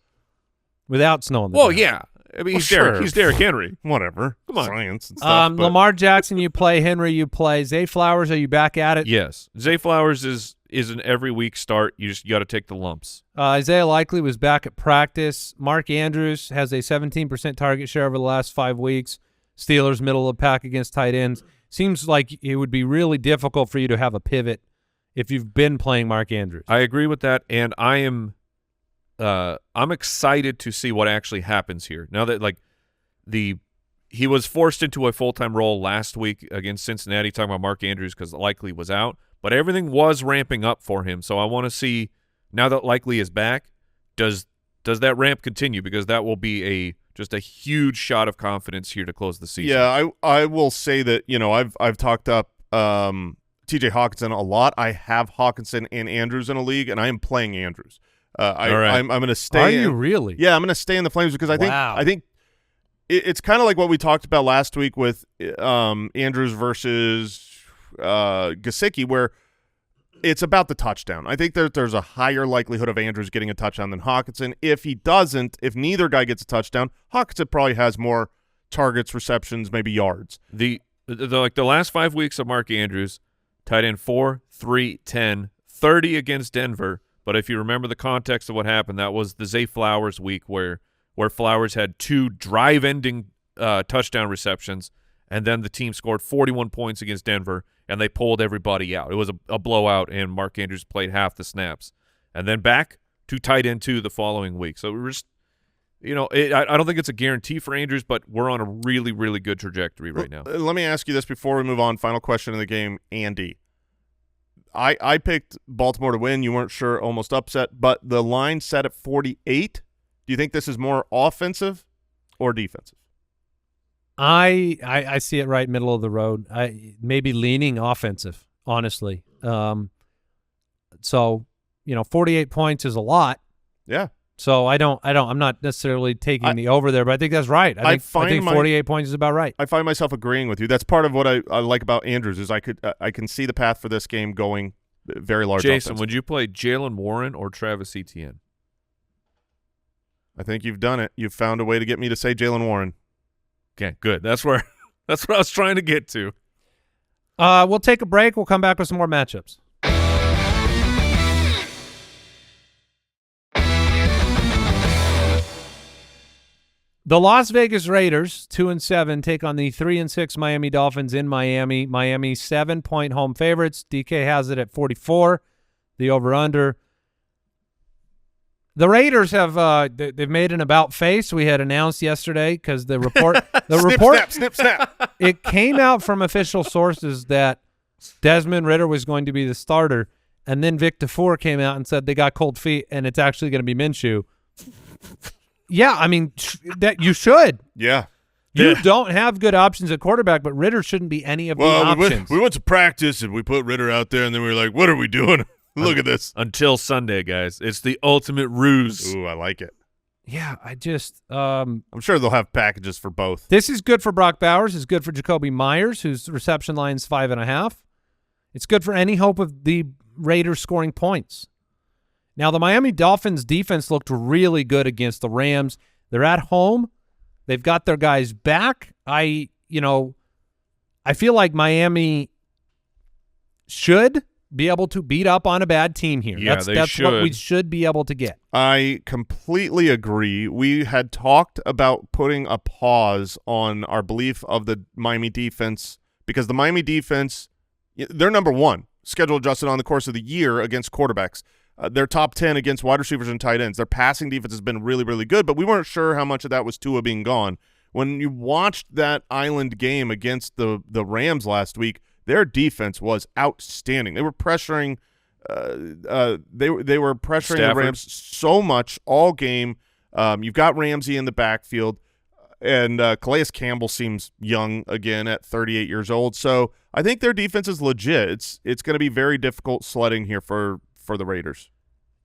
without Snow on the Well, ground. yeah. I mean, he's sure. Derrick Henry. Whatever. Come on. Science and stuff. But Lamar Jackson, you play. Henry, you play. Zay Flowers, are you back at it? Yes. Zay Flowers is an every week start. You got to take the lumps. Isaiah Likely was back at practice. Mark Andrews has a 17% target share over the last 5 weeks. Steelers middle of the pack against tight ends. Seems like it would be really difficult for you to have a pivot if you've been playing Mark Andrews. I agree with that, and I'm excited to see what actually happens here. Now that he was forced into a full-time role last week against Cincinnati, talking about Mark Andrews because Likely was out, but everything was ramping up for him. So I want to see, now that Likely is back, does that ramp continue? Because that will be just a huge shot of confidence here to close the season. Yeah, I will say that, I've talked up TJ Hawkinson a lot. I have Hawkinson and Andrews in a league, and I am playing Andrews. All right. I'm going to stay. Are you really? Yeah, I'm going to stay in the Flames because I think it's kind of like what we talked about last week with Andrews versus Gesicki, where it's about the touchdown. I think there's a higher likelihood of Andrews getting a touchdown than Hawkinson. If he doesn't, if neither guy gets a touchdown, Hawkinson probably has more targets, receptions, maybe yards. The last 5 weeks of Mark Andrews, tight end 4, 3, 10, 30 against Denver. But if you remember the context of what happened, that was the Zay Flowers week where Flowers had 2 drive-ending touchdown receptions, and then the team scored 41 points against Denver, and they pulled everybody out. It was a blowout, and Mark Andrews played half the snaps. And then back to tight end 2 the following week. So we're just, I don't think it's a guarantee for Andrews, but we're on a really, really good trajectory right now. Let me ask you this before we move on. Final question of the game, Andy. I picked Baltimore to win. You weren't sure, almost upset, but the line set at 48. Do you think this is more offensive or defensive? I see it right middle of the road. I maybe leaning offensive, honestly. So 48 points is a lot. Yeah. So I'm not necessarily taking the over there, but I think that's right. I think 48 points is about right. I find myself agreeing with you. That's part of what I like about Andrews is I can see the path for this game going very large. Jason, offense. would you play Jalen Warren or Travis Etienne? I think you've done it. You've found a way to get me to say Jalen Warren. Okay, good. That's what I was trying to get to. We'll take a break. We'll come back with some more matchups. The Las Vegas Raiders, 2-7, take on the 3-6 Miami Dolphins in Miami. Miami 7-point home favorites. DK has it at 44. The over/under. The Raiders have they've made an about face. We had announced yesterday because the report snip, snap. It came out from official sources that Desmond Ridder was going to be the starter, and then Vic DeFore came out and said they got cold feet and it's actually going to be Minshew. Yeah, I mean that you should. Yeah. You don't have good options at quarterback, but Ridder shouldn't be any of the options. We went to practice and we put Ridder out there, and then we were like, "What are we doing? Look at this." Until Sunday, guys. It's the ultimate ruse. Ooh, I like it. Yeah, I just I'm sure they'll have packages for both. This is good for Brock Bowers. It's good for Jacoby Myers, whose reception line's 5.5. It's good for any hope of the Raiders scoring points. Now, the Miami Dolphins defense looked really good against the Rams. They're at home. They've got their guys back. I feel like Miami should be able to beat up on a bad team here. Yeah, that's what we should be able to get. I completely agree. We had talked about putting a pause on our belief of the Miami defense because the Miami defense, they're number 1, schedule adjusted on the course of the year against quarterbacks. They're top 10 against wide receivers and tight ends. Their passing defense has been really, really good, but we weren't sure how much of that was Tua being gone. When you watched that island game against the Rams last week, their defense was outstanding. They were pressuring they were pressuring Stafford. the Rams so much all game. You've got Ramsey in the backfield, and Calais Campbell seems young again at 38 years old. So I think their defense is legit. It's going to be very difficult sledding here for the Raiders.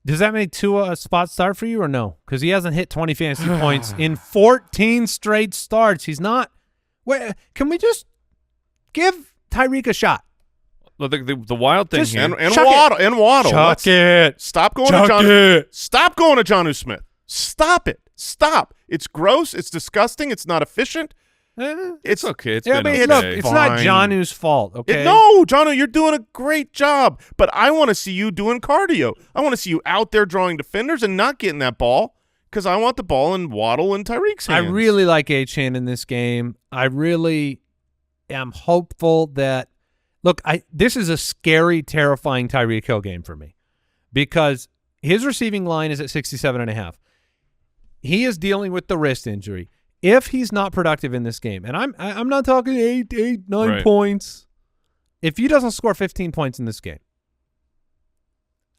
Does that make Tua a spot start for you or no? Because he hasn't hit 20 fantasy points in 14 straight starts. He's not. Wait, can we just give Tyreek a shot? Well, the wild thing here. And Waddle. Chuck it. Stop going Chuck to John. it. Stop going to Jonnu Smith. Stop it. Stop. It's gross. It's disgusting. It's not efficient. It's okay. It's Yeah, been but okay. look, it's not Fine. Jonnu's fault, okay? No, Jonnu, you're doing a great job, but I want to see you doing cardio. I want to see you out there drawing defenders and not getting that ball because I want the ball in Waddle and Tyreek's hands. I really like Achane in this game. I really am hopeful that – look, this is a scary, terrifying Tyreek Hill game for me because his receiving line is at 67.5. He is dealing with the wrist injury. If he's not productive in this game, and I'm not talking 9 Right. points. If he doesn't score 15 points in this game,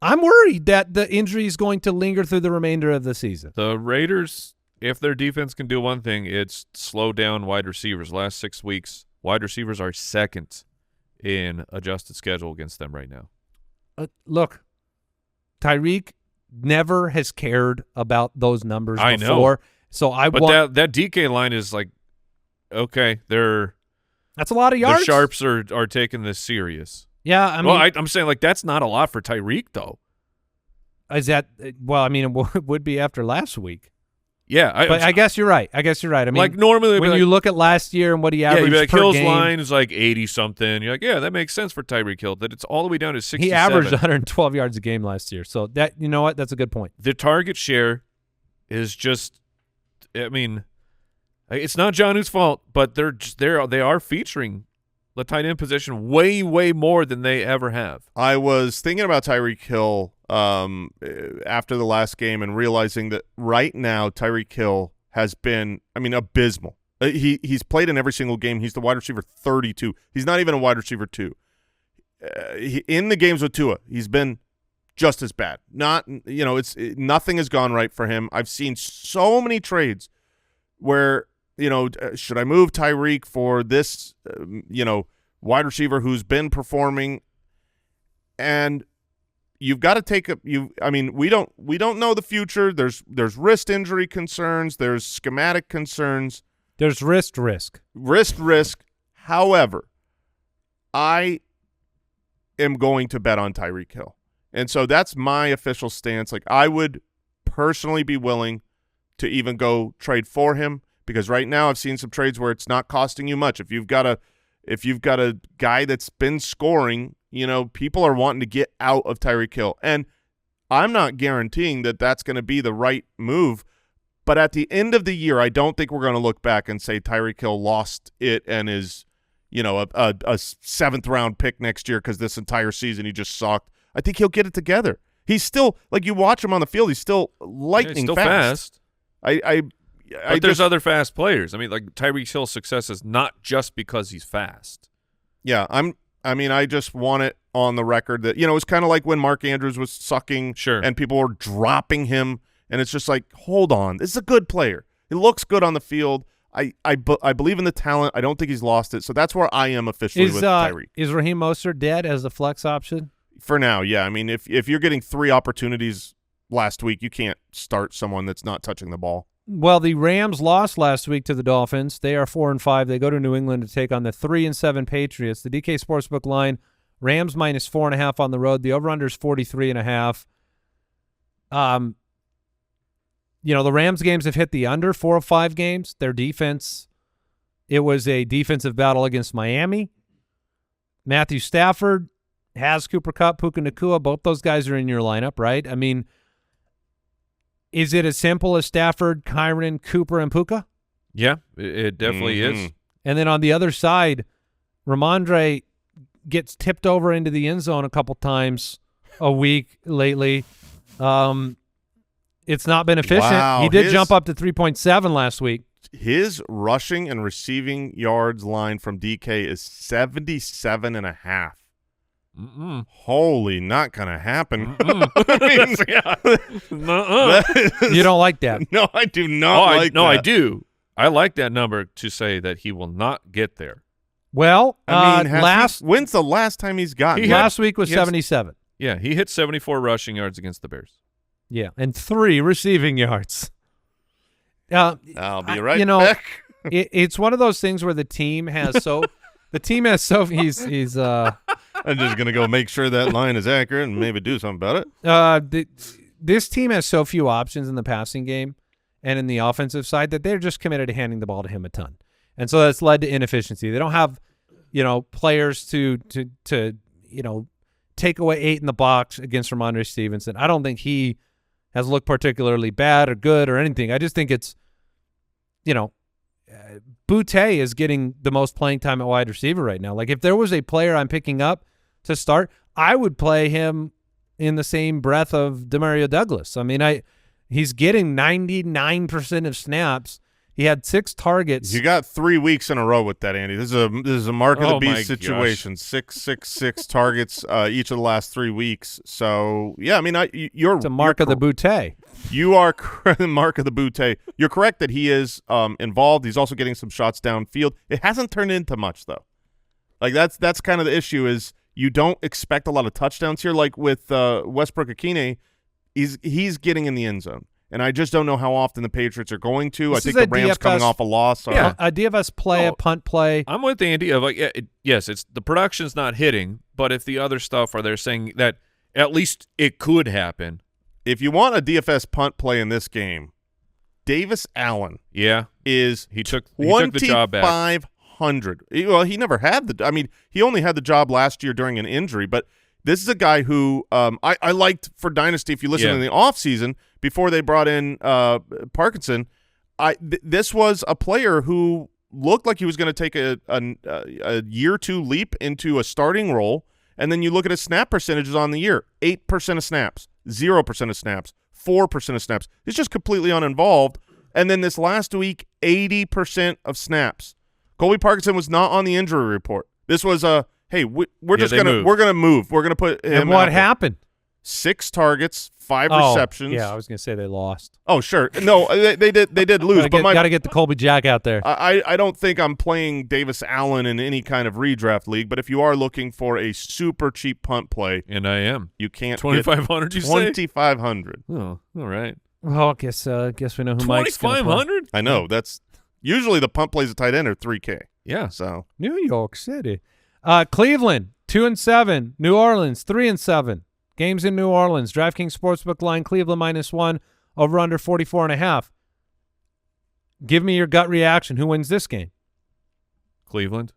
I'm worried that the injury is going to linger through the remainder of the season. The Raiders, if their defense can do one thing, it's slow down wide receivers. Last 6 weeks, wide receivers are second in adjusted schedule against them right now. Look, Tyreek never has cared about those numbers I before. know. So But that DK line is like, okay, that's a lot of the yards. Sharps are taking this serious. Yeah, I mean, I'm saying like that's not a lot for Tyreek though. is that well? I mean, it would be after last week. Yeah, But I guess you're right. I mean, like normally when you look at last year and what he yeah, averaged you'd be like per Hill's game, line is like 80 something. You're like, yeah, that makes sense for Tyreek Hill. That it's all the way down to 67. he averaged 112 yards a game last year. So that you know what? That's a good point. The target share is just, I mean, it's not Jonnu's fault, but they are featuring the tight end position way more than they ever have. I was thinking about Tyreek Hill after the last game and realizing that right now Tyreek Hill has been, abysmal. He's played in every single game. He's the wide receiver 32. He's not even a wide receiver 2. In the games with Tua, he's been just as bad. Nothing has gone right for him. I've seen so many trades where, should I move Tyreek for this, wide receiver who's been performing? And you've got to take we don't know the future. There's wrist injury concerns. There's schematic concerns. There's wrist risk. However, I am going to bet on Tyreek Hill. And so that's my official stance. Like, I would personally be willing to even go trade for him because right now I've seen some trades where it's not costing you much. If you've got a guy that's been scoring, people are wanting to get out of Tyreek Hill. And I'm not guaranteeing that that's going to be the right move. But at the end of the year, I don't think we're going to look back and say Tyreek Hill lost it and is, a seventh-round pick next year because this entire season he just sucked. I think he'll get it together. He's still, like, you watch him on the field, he's still lightning fast. But there's other fast players. I mean, like Tyreek Hill's success is not just because he's fast. Yeah, I just want it on the record that, it's kind of like when Mark Andrews was sucking and people were dropping him, and it's just like, hold on, this is a good player. He looks good on the field. I believe in the talent. I don't think he's lost it. So that's where I am officially with Tyreek. Is Raheem Mostert dead as a flex option? For now, yeah. I mean, if you're getting 3 opportunities last week, you can't start someone that's not touching the ball. Well, the Rams lost last week to the Dolphins. They are 4-5. They go to New England to take on the 3-7 Patriots. The DK Sportsbook line, Rams minus 4.5 on the road. The over/under is 43.5. The Rams games have hit the under 4 of 5 games. Their defense, it was a defensive battle against Miami. Matthew Stafford has Cooper Kupp, Puka Nacua. Both those guys are in your lineup, right? I mean, is it as simple as Stafford, Kyren, Cooper, and Puka? Yeah, it definitely is. And then on the other side, Ramondre gets tipped over into the end zone a couple times a week lately. It's not been efficient. Wow, he did jump up to 3.7 last week. His rushing and receiving yards line from DK is 77.5. Holy, not gonna happen. You don't like that? No, I do not. I do. I like that number to say that he will not get there. Well, when's the last time he's gotten? Last week was 77. Yeah, he hit 74 rushing yards against the Bears. Yeah, and 3 receiving yards. I'll be right back. It's one of those things where the team has he's I'm just gonna go make sure that line is accurate and maybe do something about it. This team has so few options in the passing game, and in the offensive side that they're just committed to handing the ball to him a ton. And so that's led to inefficiency. They don't have, players to take away 8 in the box against Ramondre Stevenson. I don't think he has looked particularly bad or good or anything. I just think it's, Boutte is getting the most playing time at wide receiver right now. Like, if there was a player I'm picking up to start, I would play him in the same breath of Demario Douglas. I mean, he's getting 99% of snaps. He had 6 targets. You got 3 weeks in a row with that, Andy. This is a mark of the beast situation. Gosh. 6 targets each of the last 3 weeks. So yeah, I mean, it's a mark of the Boutte. You are mark of the Boutte. You're correct that he is involved. He's also getting some shots downfield. It hasn't turned into much though. Like that's kind of the issue is you don't expect a lot of touchdowns here. Like with Westbrook-Akine, he's getting in the end zone. And I just don't know how often the Patriots are going to. I think the Rams coming off a loss. Yeah, a DFS play, a punt play. I'm with Andy of yes, it's the production's not hitting, but if the other stuff are they're saying that at least it could happen. If you want a DFS punt play in this game, Davis Allen is he took the job back. 2,500. Well, he never had the – I mean, he only had the job last year during an injury, but this is a guy who I liked for Dynasty if you listen in the offseason before they brought in Parkinson. This was a player who looked like he was going to take a year 2 leap into a starting role, and then you look at his snap percentages on the year, 8% of snaps, 0% of snaps, 4% of snaps. He's just completely uninvolved. And then this last week, 80% of snaps. Colby Parkinson was not on the injury report. This was a hey, we're gonna move. We're gonna put him. And what happened? 6 targets, 5 receptions. Yeah, I was gonna say they lost. Oh, sure. No, they did lose. Gotta get the Colby Jack out there. I don't think I'm playing Davis Allen in any kind of redraft league. But if you are looking for a super cheap punt play, and I am, you can't 2,500. You say 2,500. Oh, all right. Well, I guess we know who Mike's gonna play. 2,500. I know that's usually the punt plays at tight end are $3K. Yeah. So New York City, Cleveland 2-7, New Orleans 3-7. Games in New Orleans. DraftKings Sportsbook line Cleveland -1 over under 44.5. Give me your gut reaction. Who wins this game? Cleveland.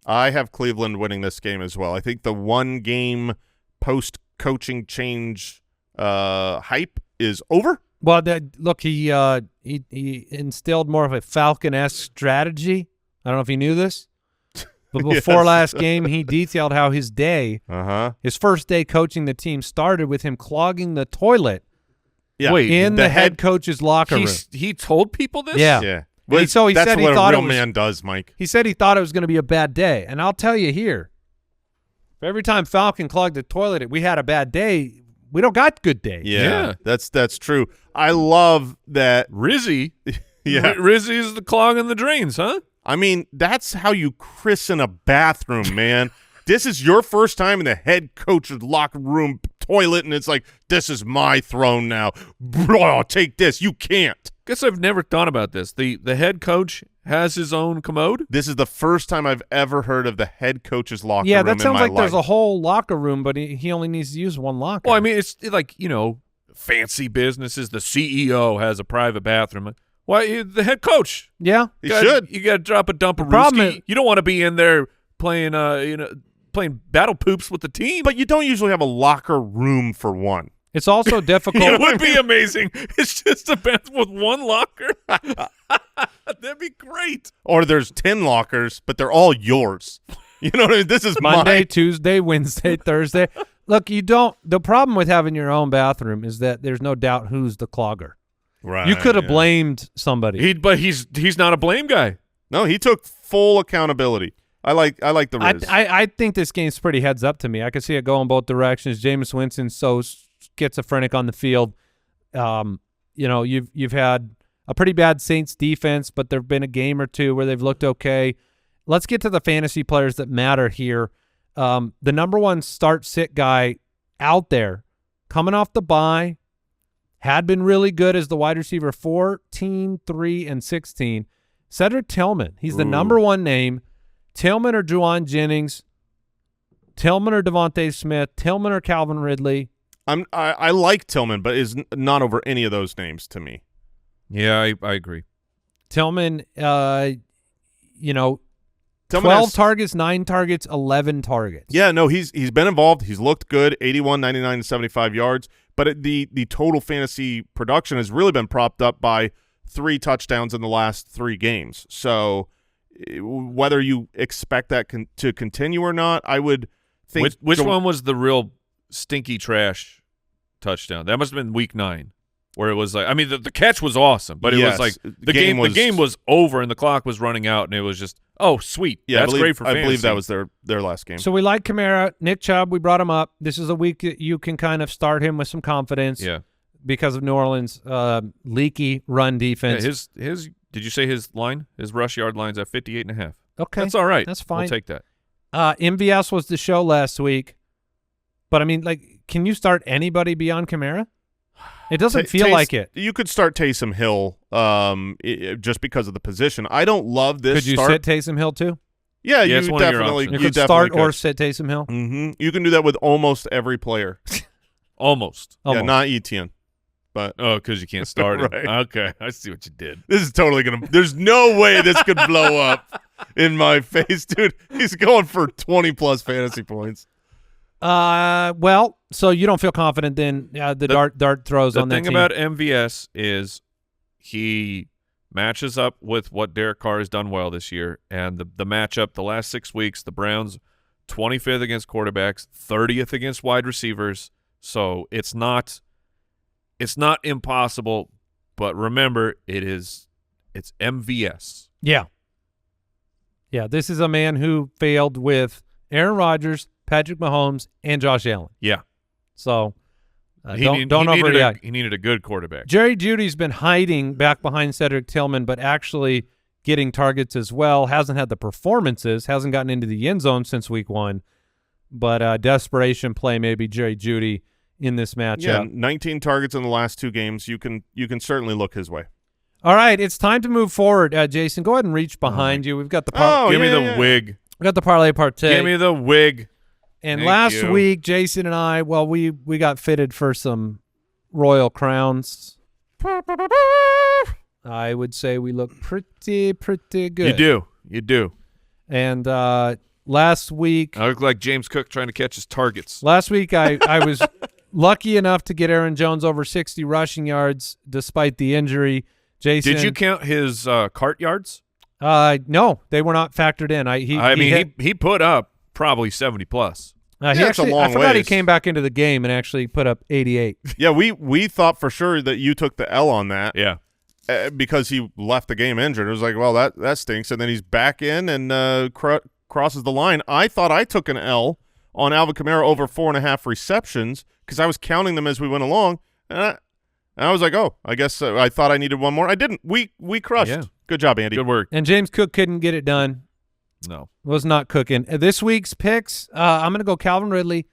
I have Cleveland winning this game as well. I think the 1 game post coaching change hype is over. Well, look, he instilled more of a Falcon-esque strategy. I don't know if you knew this, but before last game, he detailed how his day, his first day coaching the team, started with him clogging the toilet in the head coach's locker room. He told people this? Yeah. Well, so he that's said what he thought a real man does, Mike. He said he thought it was going to be a bad day. And I'll tell you here, for every time Falcon clogged the toilet, we had a bad day. We don't got good days. Yeah. That's true. I love that. Rizzy. Rizzy is the clog in the drains, huh? I mean, that's how you christen a bathroom, man. This is your first time in the head coach's locker room toilet, and it's like, this is my throne now. Bro, take this. You can't. Guess I've never thought about this. The head coach has his own commode? This is the first time I've ever heard of the head coach's locker room. Yeah, that sounds like life. There's a whole locker room, but he only needs to use 1 locker. Well, I mean, it's like, fancy businesses. The CEO has a private bathroom. Why, the head coach? Yeah, he should. You got to drop a dump of Ruski. You don't want to be in there playing, playing battle poops with the team. But you don't usually have a locker room for one. It's also difficult. It would be amazing. It's just a bathroom with 1 locker. That'd be great. Or there's 10 lockers, but they're all yours. You know what I mean? This is Monday, Tuesday, Wednesday, Thursday. Look, the problem with having your own bathroom is that there's no doubt who's the clogger. Right. You could have blamed somebody. But he's not a blame guy. No, he took full accountability. I like the Riz. I think this game's pretty heads up to me. I could see it going both directions. Jameis Winston's so schizophrenic on the field. You've had a pretty bad Saints defense, but there've been a game or two where they've looked okay. Let's get to the fantasy players that matter here. The number 1 start-sit guy out there, coming off the bye, had been really good as the wide receiver 14, 3, and 16. Cedric Tillman. He's the number 1 name. Tillman or Juwan Jennings. Tillman or Devontae Smith. Tillman or Calvin Ridley. I like Tillman, but is not over any of those names to me. Yeah, I agree. Tillman, Tillman 12 targets, 9 targets, 11 targets. Yeah, no, he's been involved. He's looked good, 81, 99, and 75 yards. But the total fantasy production has really been propped up by 3 touchdowns in the last 3 games. So whether you expect that to continue or not, I would think. Which one was the real stinky trash touchdown? That must have been week 9. Where it was like, I mean, the catch was awesome, but it was like the game was over and the clock was running out, and it was just, oh, sweet. Yeah, that's great for fantasy. I believe that was their last game. So we like Kamara. Nick Chubb, we brought him up. This is a week that you can kind of start him with some confidence. Yeah. Because of New Orleans' leaky run defense. Yeah, his did you say his rush yard line's at 58.5? Okay. That's all right. That's fine. We'll take that. MVS was the show last week. But, I mean, like, can you start anybody beyond Kamara? It doesn't feel like it. You could start Taysom Hill just because of the position. I don't love this. Could you sit Taysom Hill too? Yeah, it's you one of your definitely options. You could start or sit Taysom Hill. You can do that with almost every player. Almost. Yeah, not Etienne. But because you can't start it. Right. Okay, I see what you did. This is totally gonna. There's no way this could blow up in my face, dude. He's going for 20+ fantasy points. Well, so you don't feel confident then the dart throws on that team. The thing about MVS is he matches up with what Derek Carr has done well this year, and the matchup the last 6 weeks, the Browns 25th against quarterbacks, 30th against wide receivers. So it's not impossible, but remember it's MVS. Yeah. Yeah, this is a man who failed with Aaron Rodgers, Patrick Mahomes, and Josh Allen. Yeah. So don't overreact. He needed a good quarterback. Jerry Jeudy's been hiding back behind Cedric Tillman, but actually getting targets as well. Hasn't had the performances. Hasn't gotten into the end zone since week 1. But desperation play maybe Jerry Jeudy in this matchup. Yeah, 19 targets in the last 2 games. You can certainly look his way. All right, it's time to move forward. Jason, go ahead and reach behind you. We've got the give me the wig. We got the parlay partay. Give me the wig. And Thank last you. week, Jason and I, well, we got fitted for some royal crowns. I would say we look pretty good. You do. And last week, I look like James Cook trying to catch his targets. Last week, I was lucky enough to get Aaron Jones over 60 rushing yards despite the injury. Jason, Did you count his cart yards? No, they were not factored in. He put up probably 70+. It's a long I forgot he ways. came back into the game and actually put up 88. Yeah, we thought for sure that you took the L on that. Yeah. Because he left the game injured. It was like, well, that stinks. And then he's back in and crosses the line. I thought I took an L on Alvin Kamara over 4.5 receptions because I was counting them as we went along. And I was like, oh, I guess I thought I needed one more. I didn't. We crushed. Yeah. Good job, Andy. Good work. And James Cook couldn't get it done. No. Was not cooking. This week's picks, I'm going to go Calvin Ridley,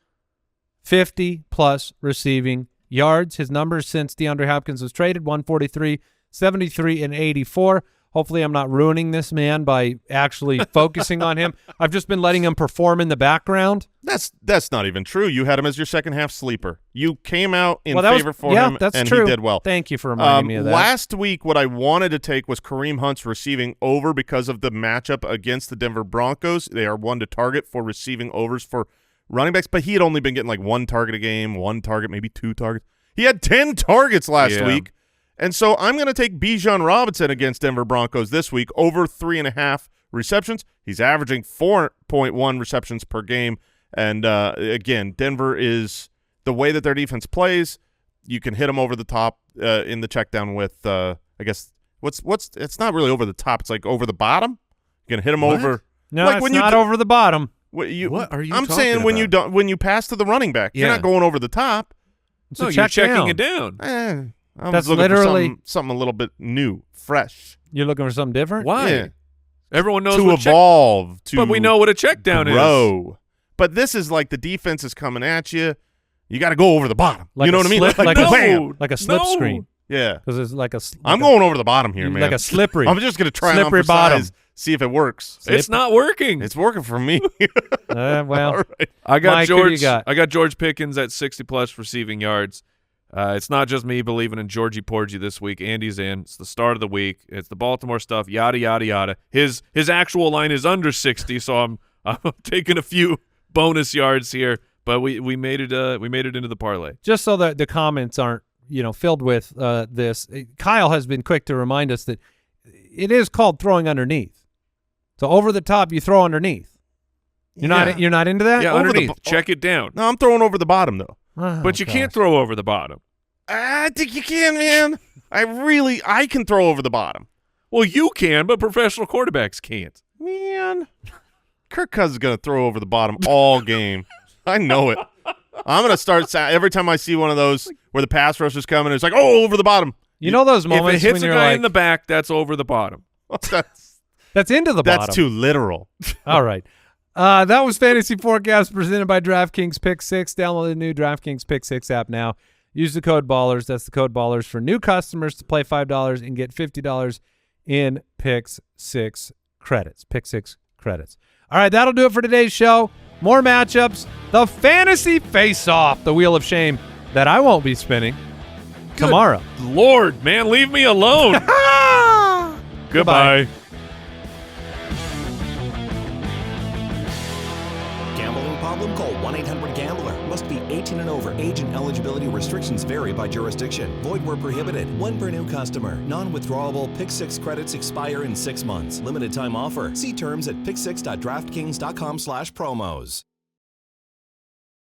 50+ receiving yards. His numbers since DeAndre Hopkins was traded, 143, 73, and 84. Hopefully I'm not ruining this man by actually focusing on him. I've just been letting him perform in the background. That's not even true. You had him as your second half sleeper. You came out in favor for him, that's and true. he did well. Thank you for reminding me of that. Last week, what I wanted to take was Kareem Hunt's receiving over because of the matchup against the Denver Broncos. They are one to target for receiving overs for running backs, but he had only been getting like 1 target a game, 1 target, maybe 2 targets. He had 10 targets last week. And so I'm going to take Bijan Robinson against Denver Broncos this week over 3.5 receptions. He's averaging 4.1 receptions per game. And, again, Denver is the way that their defense plays. You can hit them over the top in the check down with, I guess, it's not really over the top. It's like over the bottom. You can hit them over. No, like it's when not over the bottom. What are you I'm talking saying about? when you pass to the running back, you're not going over the top. It's a you're check checking down. it down. I That's was looking literally for something a little bit new, fresh. You're looking for something different? Why? Yeah. Everyone knows to what evolve. but we know what a check down grow. But this is like the defense is coming at you. You got to go over the bottom. Like you know a what I mean? slip- like bam. Like a slip screen. Yeah. Because it's like a. I'm going over the bottom here, man. Like a slippery. I'm just going to try slippery it on for bottom. size, see if it works. It's not working. It's working for me. Well, All right. I got Mike, who do you George. got? I got George Pickens at 60+ receiving yards. It's not just me believing in Georgie Porgy this week. Andy's in. It's the start of the week. It's the Baltimore stuff. Yada yada yada. His actual line is under 60, so I'm taking a few bonus yards here. But we made it into the parlay. Just so that the comments aren't filled with this, Kyle has been quick to remind us that it is called throwing underneath. So over the top, you throw underneath. You're not into that? Yeah, Over underneath. Check it down. No, I'm throwing over the bottom though. Oh, But you gosh. can't throw over the bottom. I think you can, man. I can throw over the bottom. Well, you can, but professional quarterbacks can't. Man, Kirk Cousins is going to throw over the bottom all game. I know it. I'm going to start every time I see one of those where the pass rusher's coming, it's like, oh, over the bottom. You know those moments if it hits when a you're guy like, in the back, that's over the bottom. that's into the bottom. That's too literal. All right. That was Fantasy Forecast presented by DraftKings Pick 6. Download the new DraftKings Pick 6 app now. Use the code BALLERS. That's the code BALLERS for new customers to play $5 and get $50 in Pick 6 credits. Pick 6 credits. All right, that'll do it for today's show. More matchups. The Fantasy Face-Off, the Wheel of Shame that I won't be spinning tomorrow. Lord, man, leave me alone. Goodbye. Gambling problem? Call 1-800-GAMBLER. Must be 18 and over. Age and eligibility restrictions vary by jurisdiction. Void where prohibited. One per new customer. Non-withdrawable Pick 6 credits expire in 6 months. Limited time offer. See terms at pick6.draftkings.com/promos.